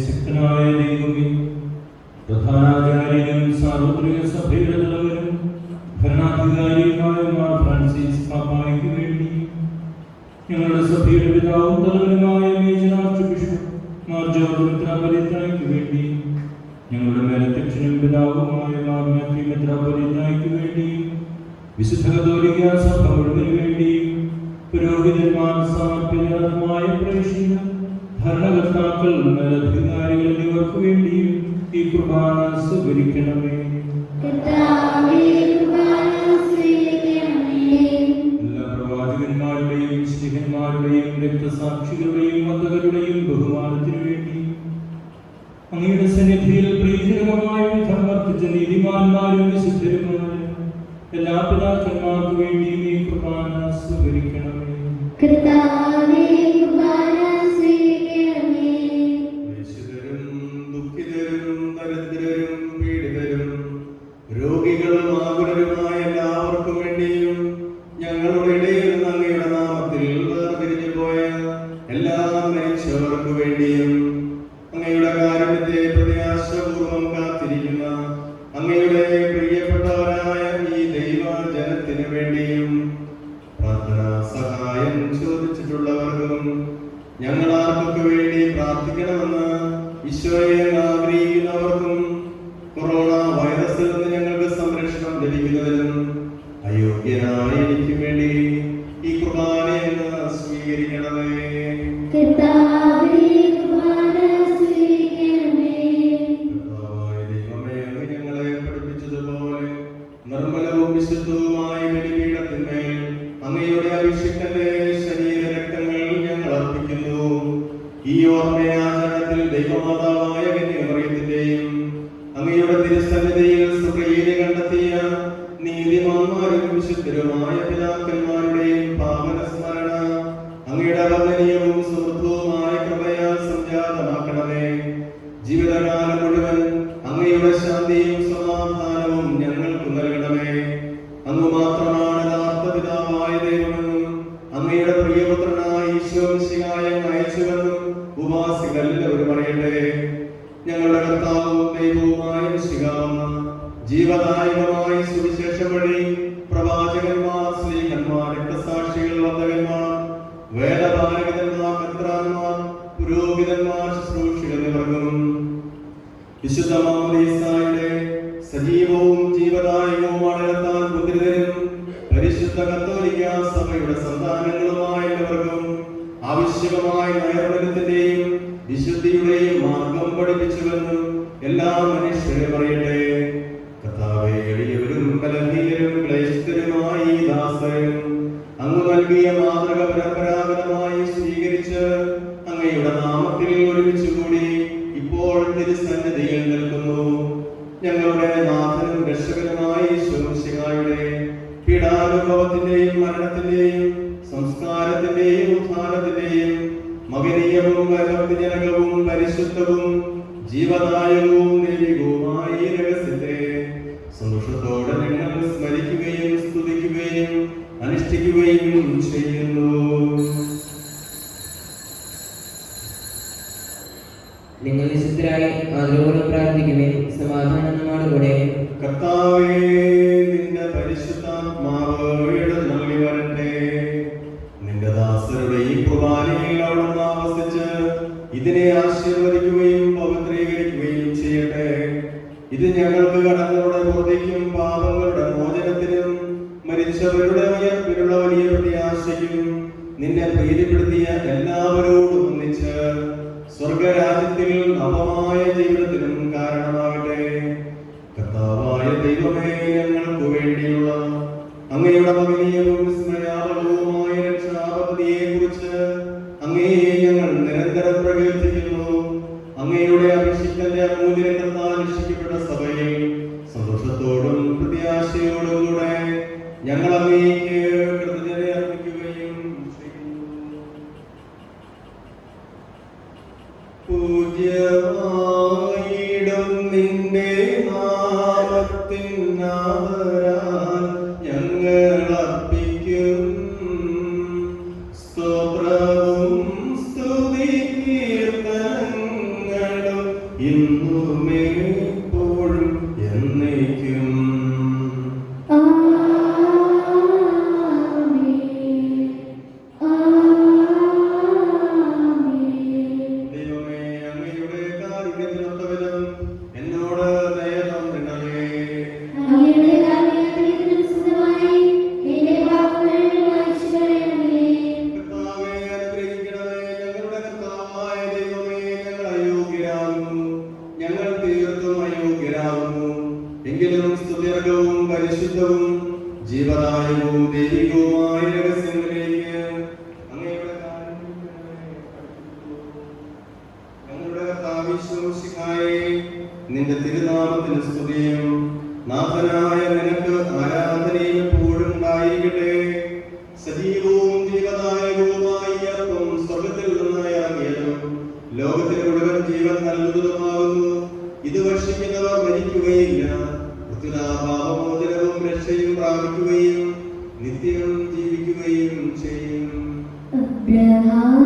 ശക്തനായ ദൈവമേ, പ്രധാനാചാര്യനും സാർവത്രിക സഭയുടെ തലവനും ഭരണാധികാരിയുമായ മാർ ഫ്രാൻസിസ് പാപ്പായ്ക്ക് വേണ്ടി ഞങ്ങളുടെ സഭയുടെ പിതാവും തലവനുമായ major archbishop Mar George മെത്രാപ്പൊലീത്തായ്ക്ക് വേണ്ടി ഞങ്ങളുടെ മേലധ്യക്ഷനും പിതാവുമായ മാർ മാത്യു മെത്രാപ്പൊലീത്തായ്ക്ക് വേണ്ടി വിശുദ്ധ കത്തോലിക്കാ സഭ മുഴുവന് വേണ്ടി പുരോഹിതന്മാർ സമർപ്പിതമായ പ്രേക്ഷിതർ ഭരണകർത്താക്കൾ മേലധികാരികൾ എന്നിവർക്ക് വേണ്ടിയും ഈ കുർബാന സ്വീകരിക്കണമേ. എല്ലാ പ്രവാചകന്മാരുടെയും സ്നേഹന്മാരുടെയും രക്തസാക്ഷികളുടെയും മതകരുടെയും ബഹുമാനത്തിനു വേണ്ടി അങ്ങയുടെ സന്നിധിയിൽ പ്രീതികരമായ വിധം വർദ്ധിച്ച നീതിമാന്മാരും വിശുദ്ധരുമായ എല്ലാ പിതാക്കന്മാർക്ക് വേണ്ടിയും ഈ കുർബാന സ്വീകരിക്കണമേ. ദുഃഖിതരും ദരിദ്രരും പീഡിതരും രോഗികളും ആകുലരുമായ എല്ലാവർക്കും വേണ്ടിയും ഞങ്ങളുടെ ഇടയിൽ നിന്ന് അങ്ങയുടെ നാമത്തിൽ വേർതിരിഞ്ഞു പോയ എല്ലാ മനുഷ്യർക്കു വേണ്ടിയും അങ്ങയുടെ കാരുണ്യത്തെ പ്രത്യാശപൂർവം കാത്തിരിക്കുന്ന അങ്ങയുടെ പ്രിയപ്പെട്ടവരായ വിശുദ്ധവുമായ ബലിപീഠത്തിന്മേൽ അങ്ങയുടെ അഭിഷിക്തന്റെ ശരീരരക്തങ്ങൾ ഞങ്ങൾ അർപ്പിക്കുന്നു. ഈ ഓർമ്മയാചരണത്തിൽ ദൈവമാതാവായ കന്യാമറിയത്തിന്റെയും അങ്ങയുടെ തിരുസന്നിധിയിൽ സുപ്രീതി കണ്ടെത്തിയ നീതിമാന്മാരും വിശുദ്ധരുമായ പിതാക്കന്മാരുടെയും പാവന സ്മരണ അങ്ങയുടെ അവർണ്ണനീയവും സമൃദ്ധവുമായ കൃപയാൽ സംജാതമാക്കണമേ. ജീവിതകാലം മുഴുവൻ അങ്ങയുടെ ശാന്തിയും സമാധാനവും ഞങ്ങൾക്ക് നൽകണമേ. അങ്ങ് മാത്രമാണ് യഥാർത്ഥ പിതാവായ ദൈവമെന്നും അങ്ങയുടെ പ്രിയപുത്രനായ ഈശോ മിശിഹായെ അയച്ചുവെന്നും ഉപാസികളെല്ലാവരും അറിയട്ടെ. ഞങ്ങളുടെ കർത്താവും ദൈവവുമായ മിശിഹാവെന്ന് ജീവദായകമായ സുവിശേഷം വഴി പ്രവാചകന്മാർ, ശ്ലീഹന്മാർ, രക്തസാക്ഷികൾ, വന്ദകന്മാർ, വേദപാരകന്മാർ, കർത്താന്മാർ, പുരോഹിതന്മാർ, ശുശ്രൂഷികൾ എന്നിവർക്കും വിശുദ്ധ മാമോദീസായുടെ സജീവവും ജീവദായകവുമാണ് താൻ മുദ്രിതരും പരിശുദ്ധ കത്തോലിക്ക സഭയുടെ സന്താനങ്ങളുമായ എല്ലാവർക്കും ആവശ്യകമായ നൈർമല്യത്തിന്റെയും വിശുദ്ധിയുടെയും മാർഗം പഠിപ്പിച്ചുവെന്നും എല്ലാ മനുഷ്യരും അറിയട്ടെ. കർത്താവേ, എളിയവരും ബലഹീനരും ക്ലേശിതരുമായി ഈ ദാസരും അങ്ങ് നൽകിയ മാതൃക പരമ്പരാഗതമായി സ്വീകരിച്ച് അങ്ങയുടെ നാമത്തിൽ ഒരുമിച്ചുകൂടി ഇപ്പോൾ തിരുസന്നിധിയിൽ നിൽക്കുന്നു. ഞങ്ങളുടെ നാഥനും രക്ഷകനുമായ ഈശോ മിശിഹായുടെ പീഡാനുഭവത്തിന്റെയും മരണത്തിന്റെയും സംസ്കാരത്തിന്റെയും ഉത്ഥാനത്തിന്റെയും മകനീയവും ഭക്തിജനകവും പരിശുദ്ധവും ജീവദായകവും ദൈവികവുമായ ഈ രഹസ്യത്തെ സന്തോഷത്തോടെ ഞങ്ങൾ സ്മരിക്കുകയും സ്തുതിക്കുകയും അനുഷ്ഠിക്കുകയും ചെയ്യുന്നു. നിങ്ങൾ വിശുദ്ധരായി ആദരവോടെ പ്രാർത്ഥിക്കുകയും സമാധാനം നമ്മോട് കൂടെ. കർത്താവേ, നിന്റെ പരിശുദ്ധാത്മാവ് എഴുന്നള്ളി വരട്ടെ. നിന്റെ ദാസരുടെ ഈ കുർബാനയിൽ അവിടുന്ന് ആവസിച്ച് ഇതിനെ ആശീർവദിക്കുകയും പവിത്രീകരിക്കുകയും ചെയ്യട്ടെ. ഇത് ഞങ്ങൾക്ക് കടങ്ങളുടെ പൂർത്തിക്കും പാപങ്ങളുടെ മോചനത്തിനും മരിച്ചവരുടെ ഉയർപ്പിനുള്ള വലിയ പ്രത്യാശയ്ക്കും നിന്നെ പ്രീതിപ്പെടുത്തിയ എല്ലാവരോടും ഒന്നിച്ച് സ്വർഗരാജ്യത്തിൽ നവമായ ജീവിതത്തിനും കാരണമാകട്ടെ. കർത്താവായ ദൈവമേ, ഞങ്ങൾക്ക് വേണ്ടിയുള്ള അങ്ങയുടെ മകനീയവും വിസ്മയാവകവുമായ രക്ഷാപദ്ധതിയെ കുറിച്ച് അങ്ങയെ ഞങ്ങൾ നിരന്തരം പ്രകീർത്തിക്കുന്നു. അങ്ങയുടെ അഭിഷിക്തന്റെ അമൂല്യരക്തത്താൽ രക്ഷിക്കപ്പെട്ട സഭയിൽ സന്തോഷത്തോടും പ്രത്യാശയോടും കൂടെ ഞങ്ങൾ അങ്ങേക്ക് കൃതജ്ഞത അർപ്പിക്കുകയും ചെയ്യുന്നു. പൂജ്യമായിടും നിന്റെ നാമത്തിനാദരാൽ ഞങ്ങൾ അർപ്പിക്കും സ്തോത്രവും സ്തുതി കീർത്തനങ്ങളും ഇന്നുമേ എപ്പോഴും എന്നേക്കും. ദൈവമേ, അങ്ങയുടെ കാരുണ്യത്തിനൊത്തവിധം എന്നോട് ദയ തോന്നണമേ. കർത്താവേ, അനുഗ്രഹിക്കണമേ. ഞങ്ങളുടെ കർത്താവായ ദൈവമേ, ഞങ്ങൾ അയോഗ്യരാകുന്നു, ഞങ്ങൾ തീർത്തും അയോഗ്യരാകുന്നു. എങ്കിലും സ്തുത്യർഹവും പരിശുദ്ധവും ജീവദായകവും ദൈവികവുമായ രഹസ്യങ്ങളിലേക്ക് അങ്ങയുടെ കാരുണ്യം ഞങ്ങളുടെ കർത്താവേ ഈശോ മിശിഹായേ, നിന്റെ തിരുനാമത്തിന് സ്തുതിയും നാഥനായ നിനക്ക് ആരാധനയും എപ്പോഴും ഉണ്ടായിരിക്കട്ടെ. സജീവവും ജീവദായകവുമായ ഈ അപ്പം സ്വർഗ്ഗത്തിൽ നിന്ന് ഇറങ്ങിയതും ലോകത്തിന് മുഴുവൻ ജീവൻ നൽകുന്നതുമാകുന്നു. ഇത് ഭക്ഷിക്കുന്നവർ മരിക്കുകയില്ല, പാപമോചനവും രക്ഷയും പ്രാപിക്കുകയും നിത്യം ജീവിക്കുകയും ചെയ്യും. Abraham,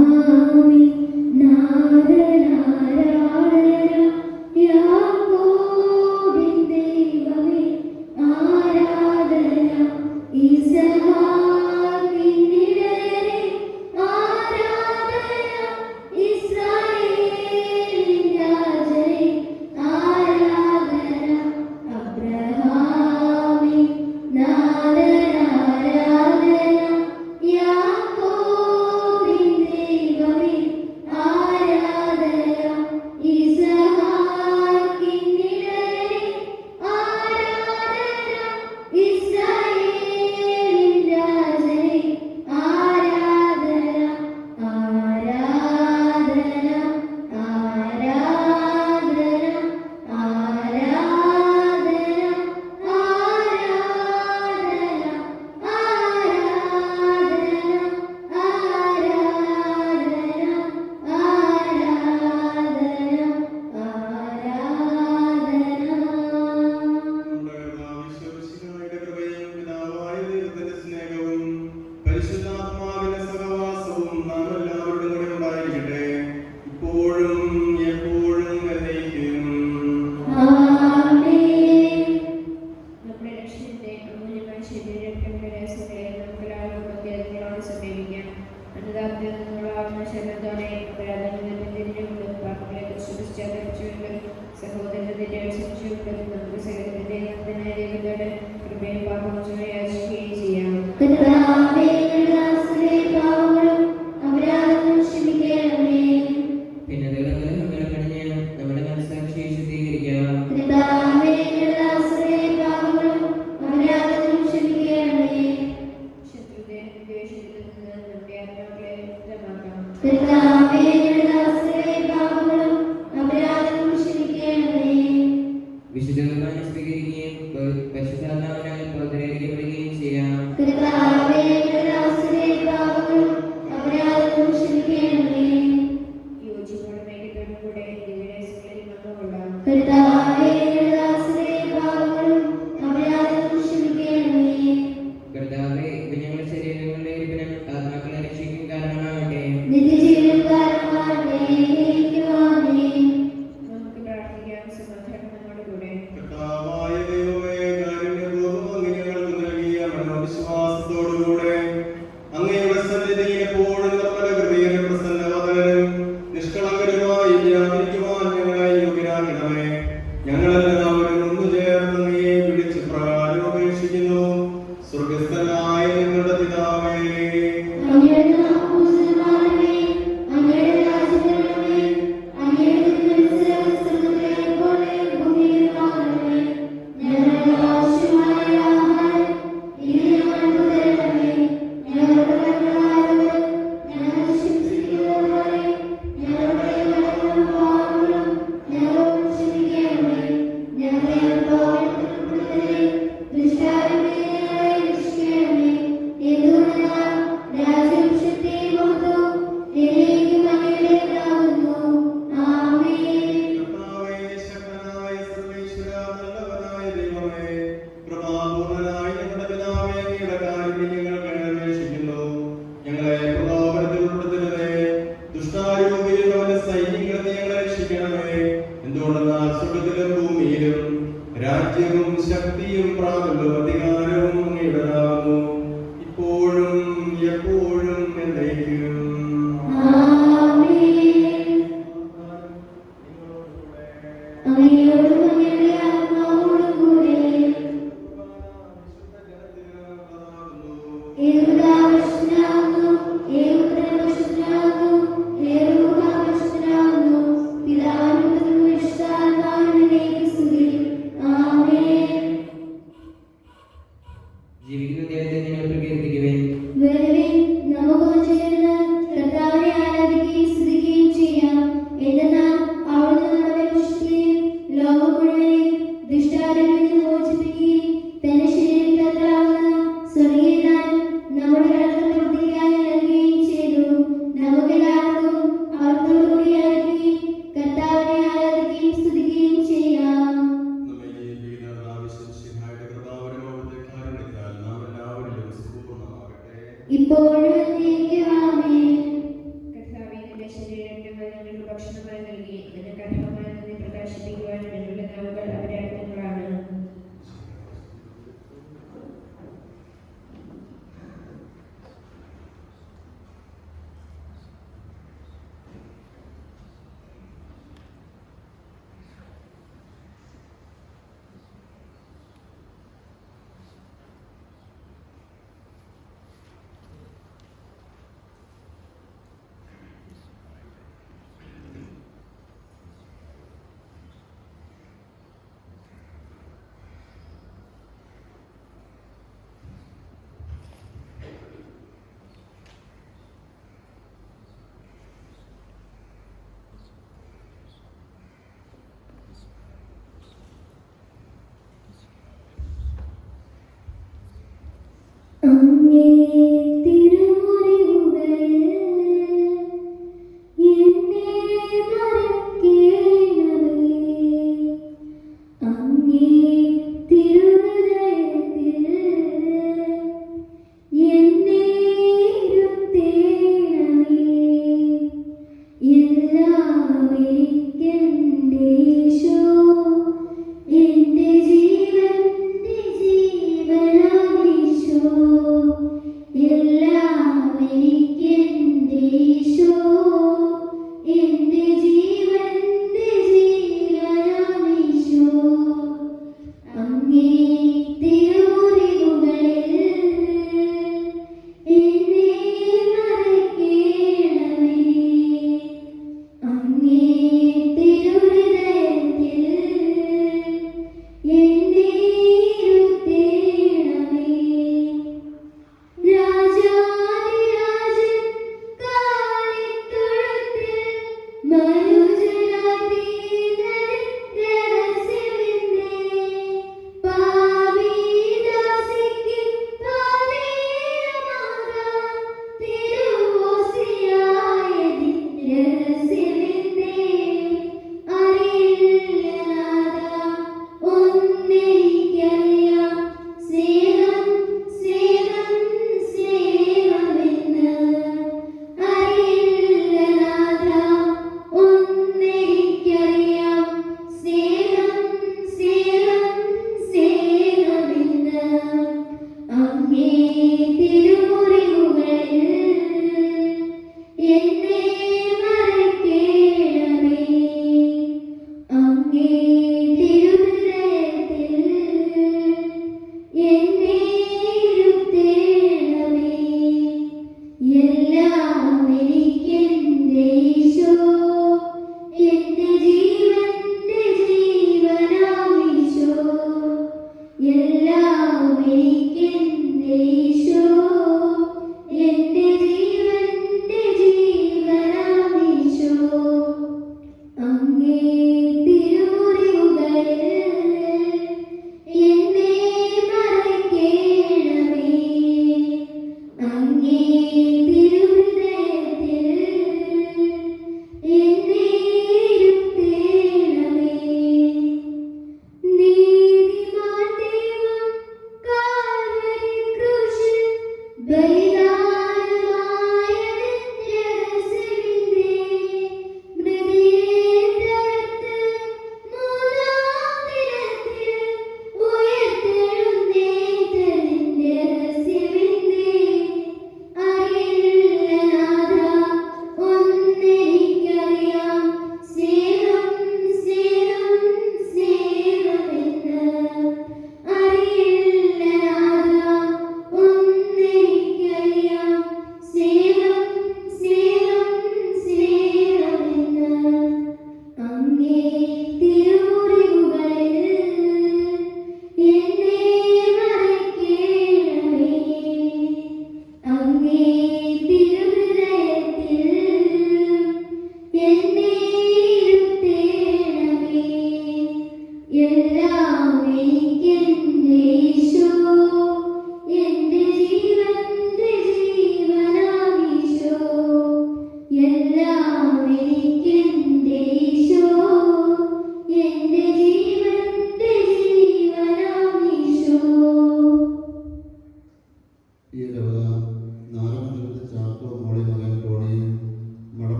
ശരീരത്തിന്റെ രഹസ്യങ്ങളെ നമുക്ക് അതിനോട് സമീപിക്കാം. അനുതാപത്തിൽ നിന്നുള്ളാവുന്ന ശരണത്തോടെ അപരാധങ്ങളിൽ തിരിഞ്ഞുകൊണ്ടും പാപങ്ങളെ കുറിച്ച് പശ്ചാത്തപിച്ചുകൊണ്ടും സഹോദരത്തിന്റെ അനുസരിച്ചുകൊണ്ടും നമുക്ക് സകലത്തിന്റെ നന്ദനായ ദൈവത്തോട് കൃപയും പാപമോചനവും യാചിക്കുകയും ചെയ്യാം. കർത്താവേ, ഞങ്ങളുടെ ദാസരുടെ പാപങ്ങളും അപരാധങ്ങളും ക്ഷമിക്കണമേ. നമ്മുടെ മനസ്സാക്ഷിയെ ശുദ്ധീകരിക്കാം. കർത്താവേ, ഞങ്ങളുടെ ദാസരുടെ പാപങ്ങളും അപരാധങ്ങളും ക്ഷമിക്കണമേ. ശത്രുവിന്റെ ദ്വേഷത്തിൽ നിന്ന് നമ്മുടെ ആത്മാക്കളെ മുക്തമാക്കാം. കർത്താവേ, ഞങ്ങളുടെ ദാസരുടെ പാപങ്ങളും അപരാധങ്ങളും ക്ഷമിക്കണമേ. വിശുദ്ധ കുർബാന സ്വീകരിക്കുകയും പരിശുദ്ധാത്മാവിനാൽ പൗത്രീകരിക്കപ്പെടുകയും ചെയ്യാം. കർത്താവേ, ഞങ്ങളുടെ ദാസരുടെ പാപങ്ങളും അപരാധങ്ങളും ക്ഷമിക്കണമേ. യോജിപ്പോടെ മേഘത്തോടുകൂടെ ദിവ്യരഹസ്യങ്ങളിൽ പങ്കുകൊള്ളാം. കർത്താവേ, ഞങ്ങളുടെ ദാസരുടെ പാപങ്ങളും അപരാധങ്ങളും ക്ഷമിക്കണമേ. കർത്താവേ, ഇത് ഞങ്ങളുടെ ശരീരങ്ങളുടെ ഇരിപ്പിനും ആത്മാക്കളെ രക്ഷിക്കും കാരണമാകട്ടെ. നിത്യജീവൻ കാരണമാകട്ടെ. ആമേൻ. നമുക്ക് പ്രാർത്ഥിക്കാം. സമാധാനം നമ്മോടുകൂടെ. കർത്താവായ ദൈവമേ, കാരുണ്യപൂർവ്വം അങ്ങ് ഞങ്ങൾക്ക് നൽകിയ മനോവിശ്വാസത്തോടുകൂടെ അങ്ങയുടെ സന്നിധിയിൽ എപ്പോഴും നമ്മുടെ കൃപയുടെ പ്രസന്നവദനം നിഷ്കളങ്കരുമായി വ്യാപരിക്കുവാൻ ഞങ്ങളെ യോഗ്യരാക്കണമേ. ഞങ്ങളെല്ലാവരും ഒന്നുചേർന്ന് അങ്ങയെ വിളിച്ച് പ്രകാരം അപേക്ഷിക്കുന്നു. സ്വർഗസ്ഥനായ ഞങ്ങളുടെ പിതാവേ, അങ്ങയുടെ നാമം പൂജിതമാകണമേ. അങ്ങയുടെ രാജ്യം വരണമേ. അങ്ങയുടെ തിരുമനസ്സ് സ്വർഗ്ഗത്തിലെ പോലെ ഭൂമിയിലുമാകണമേ. ഞങ്ങൾക്ക് ആവശ്യമായ ആഹാരം ഇന്ന് ഞങ്ങൾക്ക് തരണമേ. ഞങ്ങളുടെ കടങ്ങളായവർ ഞങ്ങൾ ക്ഷമിച്ചിരിക്കുന്നത് പോലെ ഞങ്ങളുടെ കടങ്ങളും പാപങ്ങളും ഞങ്ങളോട് ക്ഷമിക്കണമേ. ഞങ്ങളെ പാപത്തിൽ ഉൾപ്പെടുത്തരുതേ. ദുഷ്ടാരൂപിയിൽ ഞങ്ങളെ രക്ഷിക്കണമേ. എന്തുകൊണ്ടെന്നാൽ രാജ്യവും ശക്തിയും മഹത്വവും എന്നേക്കും അങ്ങയുടേതാകുന്നു. ആമേൻ. കർത്താവേ, ശക്തനായ സർവ്വേശ്വരാ, നല്ലവനായ ദൈവമേ, കൃപാപൂർണ്ണനായ ഞങ്ങളുടെ പിതാവേ, അങ്ങയുടെ കാരുണ്യം ഞങ്ങൾക്ക് അന്വേഷിക്കുന്നു. ഞങ്ങളെ പ്രലോഭനത്തിൽ ഉൾപ്പെടുത്തരുതേ. ദുഷ്ടാരൂപിയിൽ അവന്റെ സൈന്യങ്ങളെ ഞങ്ങളെ രക്ഷിക്കണമേ. എന്തുകൊണ്ടെന്നാൽ സ്വർഗ്ഗത്തിലും ഭൂമിയിലും രാജ്യവും ശക്തിയും പ്രാബല്യവും അധികാരവും അങ്ങയുടേതാകുന്നു, ഇപ്പോഴും എപ്പോഴും എന്നേക്കും. ആമേൻ. അങ്ങയോടും അങ്ങയുടെ ആത്മാവോടും കൂടെ ഏകദാവശനാകുന്നു, ഏകപുത്രവശനാകുന്നു, ഏകമുഖാവശനാകുന്നു. പിതാവിനും പുത്രനും പരിശുദ്ധാത്മാവിനും സ്തുതി. ആമേൻ. ജീവിക്കുന്ന ദൈവത്തെ നിങ്ങൾ പ്രകീർത്തിക്കുവിൻ. വരുവിൻ, നമുക്ക് ചേർന്ന് കർത്താവിനെ ആരാധിക്കുകയും സ്തുതിക്കുകയും ചെയ്യാം. എന്തെന്നാൽ അവിടുന്ന് നമ്മുടെ വിശുദ്ധിയും ലോകം മുഴുവനെയും ദുഷ്ടാരൂപിയിൽ നിന്ന് മോചിപ്പിക്കുകയും തന്റെ ശരീരത്തിലാവുന്ന സ്വർഗീയദാനം നമ്മുടെ കടങ്ങൾ പ്രവൃത്തിക്കായി നൽകുകയും ചെയ്തു. നമുക്കെല്ലാവർക്കും അവിടുത്തോടുകൂടിയായിരിക്കുകയും കർത്താവിനെ ആരാധിക്കുകയും സ്തുതിക്കുകയും ചെയ്യാം. നമ്മെ ജീവിക്കുന്ന ആവശ്യം ശിഹായുടെ കൃപാവരമോടെ കാരുണ്യത്താൽ നാം എല്ലാവരിലും സമ്പൂർണ്ണമാകട്ടെ. ഇപ്പോഴും എന്നേക്കും ആമേൻ. കർത്താവേ, നിന്റെ ശരീരത്തിന്റെ ഞങ്ങൾക്ക് ഭക്ഷണമായി നൽകി നിനക്ക് അർഹമായ നന്ദി പ്രകാശിപ്പിക്കുവാൻ ഞങ്ങളുടെ നാവുകൾ അപര്യാപ്തങ്ങളാണ്.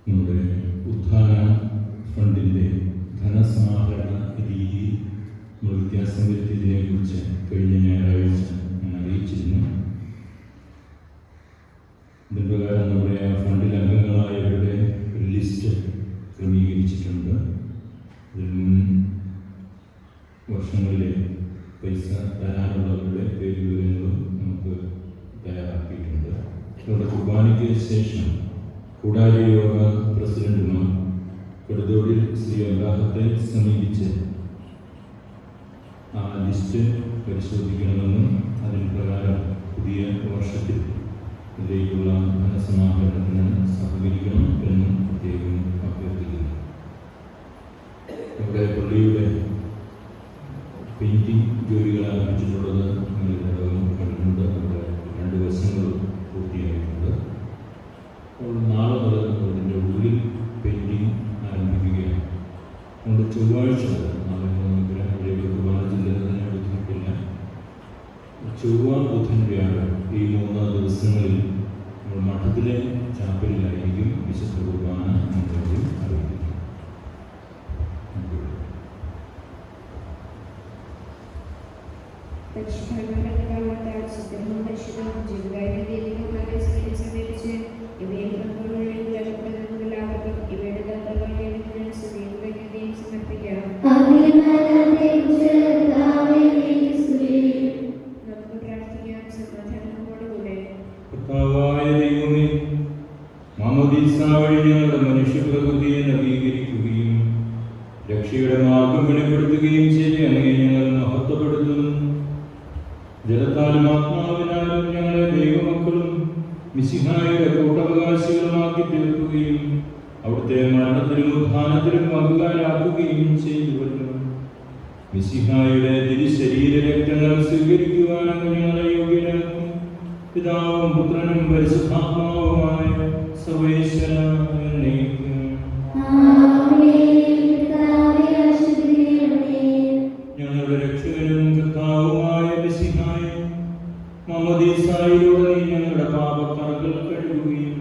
നമ്മുടെ ഉത്ഥാന ഫണ്ടിൻ്റെ ധനസമാഹരണ രീതി വ്യത്യാസം വരുത്തിയതിനെ കുറിച്ച് കഴിഞ്ഞ ഞായറാഴ്ച ഞാൻ അറിയിച്ചിരുന്നു. ഇതിന് പ്രകാരം നമ്മുടെ ആ ഫണ്ടിൽ അംഗങ്ങളായവരുടെ ഒരു ലിസ്റ്റ് ക്രമീകരിച്ചിട്ടുണ്ട്. ഇതിൽ മുൻ വർഷങ്ങളിലെ പൈസ തരാനുള്ളവരുടെ പേര് വിവരങ്ങളും നമുക്ക് തയ്യാറാക്കിയിട്ടുണ്ട്. നമ്മുടെ കുർബാനയ്ക്ക് ശേഷം കൂടാര യോഗ പ്രസിഡന്റുമാർ കൊടുതോടിൽ ശ്രീ അബ്രാഹത്തെ സമീപിച്ച് ആ ലിസ്റ്റ് പരിശോധിക്കണമെന്നും അതിന് പ്രകാരം പുതിയ വർഷത്തിൽ ഇതിലേക്കുള്ള ധനസമാഹരണത്തിന് സഹകരിക്കണം എന്നും പ്രത്യേകം അഭ്യർത്ഥിക്കുന്നു. നമ്മുടെ പള്ളിയുടെ പെയിൻറ്റിംഗ് ജോലികൾ ആരംഭിച്ചിട്ടുള്ളത് ഇതിനകം കണ്ടിട്ടുണ്ട്. നമ്മുടെ 2 വശങ്ങൾ പൂർത്തിയായിട്ടുണ്ട്. അപ്പോൾ നാളെ മുതൽ അതിൻ്റെ ഉള്ളിൽ പെയിൻറ്റിംഗ് ആരംഭിക്കുകയാണ്. അതുകൊണ്ട് ചൊവ്വാഴ്ച നാളെ ഗ്രഹങ്ങളിലേക്ക് കുർബാന ചെല്ലുന്നതിന് ബുദ്ധിമുട്ടില്ല. ചൊവ്വ, ബുധൻ, വ്യാഴം ഈ 3 ദിവസങ്ങളിൽ നമ്മൾ മഠത്തിലെ ചാപ്പലിലായിരിക്കും വിശുദ്ധ കുർബാന നമ്മളിൽ ആരംഭിക്കുന്നത്. കർത്താവായ ദൈവമേ, മാമോദീസ വഴി ഞങ്ങളുടെ മനുഷ്യപ്രകൃതിയെ നവീകരിക്കുകയും രക്ഷയുടെ മാർഗം വെളിപ്പെടുത്തുകയും ചെയ്ത് അങ്ങനെ ഞങ്ങൾ മഹത്വപ്പെടുത്തുന്നു. ജലത്താലും ആത്മാവിനാലും ഞങ്ങളെ ദൈവമക്കളും മിശിഹായുടെ കൂട്ടവകാശികളുമാക്കി തീർക്കുകയും അവിടുത്തെ മരണത്തിലും ഉത്ഥാനത്തിലും പങ്കുകാരാക്കുകയും ചെയ്തുവല്ലോ. മിശിഹായുടെ തിരുശരീര രക്തങ്ങൾ സ്വീകരിക്കുവാനും ഞങ്ങളെ യോഗ്യരാക്കും. പിതാവും പുത്രനും പരിശുദ്ധാത്മാവുമായ സർവേശ്വര എന്നേക്കും. ഞങ്ങളുടെ രക്ഷകനും കർത്താവുമായ മിശിഹായ മാമോദീസായിലൂടെ നീ ഞങ്ങളുടെ പാപക്കറകൾ കഴുകുകയും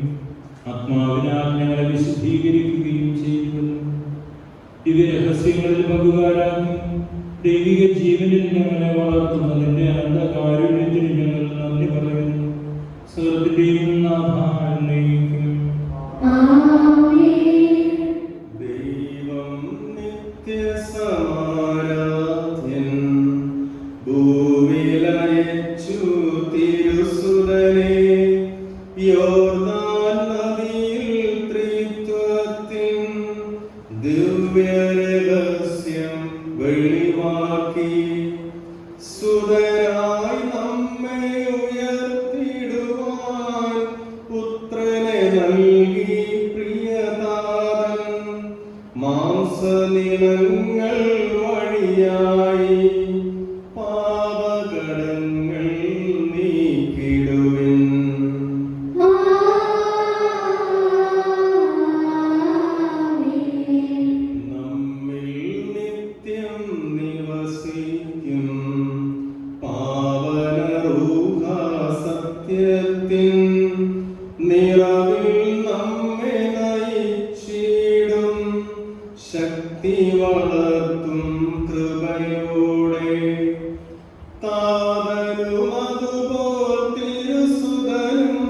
ആത്മാവിനാൽ ഞങ്ങളെ വിശുദ്ധീകരിക്കുകയും ചെയ്യുന്നു. ദിവ്യ രഹസ്യങ്ങളിൽ പങ്കുകാരാക്കി ദൈവിക ജീവനിൽ ഞങ്ങളെ വളർത്തുന്ന നിന്റെ അനന്ത കാരുണ്യത്തിന് ഞങ്ങൾ നന്ദി പറയുന്നു. സകലത്തിന്റെയും നാഥാ എന്നേക്കും. ദൈവം നിത്യസമാരാധ്യൻ ഭൂമിയിലയച്ചു തിരുസുതനെ യോർദാൻ നദിയിൽ ത്രിത്വത്തിൻ ദിവ്യരഹസ്യം വെളിവാക്കി സുതരായി നമ്മെ ഉയർത്തിടുവാൻ പുത്രനെ നൽകി പ്രിയതാതൻ മാംസനിലങ്ങൾ വഴിയായി പാപകടങ്ങൾ നീക്കിടുവിൻ. നമ്മിൽ നിത്യം നിവസിക്കും പാവനരൂഹ സത്യത്തിൻ നിറവിൽ നമ്മെ നയിച്ചിടും ശക്തി വളർത്തും കൃപയോടെ താതനും അതുപോൽ തിരുസുതനും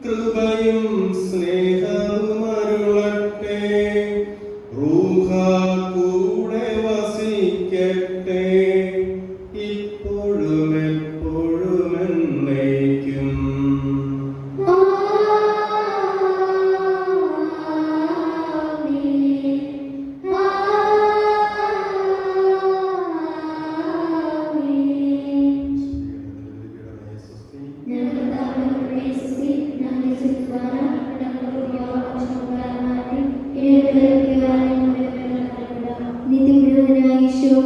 കൃപയും സ്നേഹവും അരുളട്ടെ. റൂഹ കൂടെ വസിക്കട്ടെ ഇപ്പോഴും എപ്പോഴും എന്നേക്കും. നിത്യം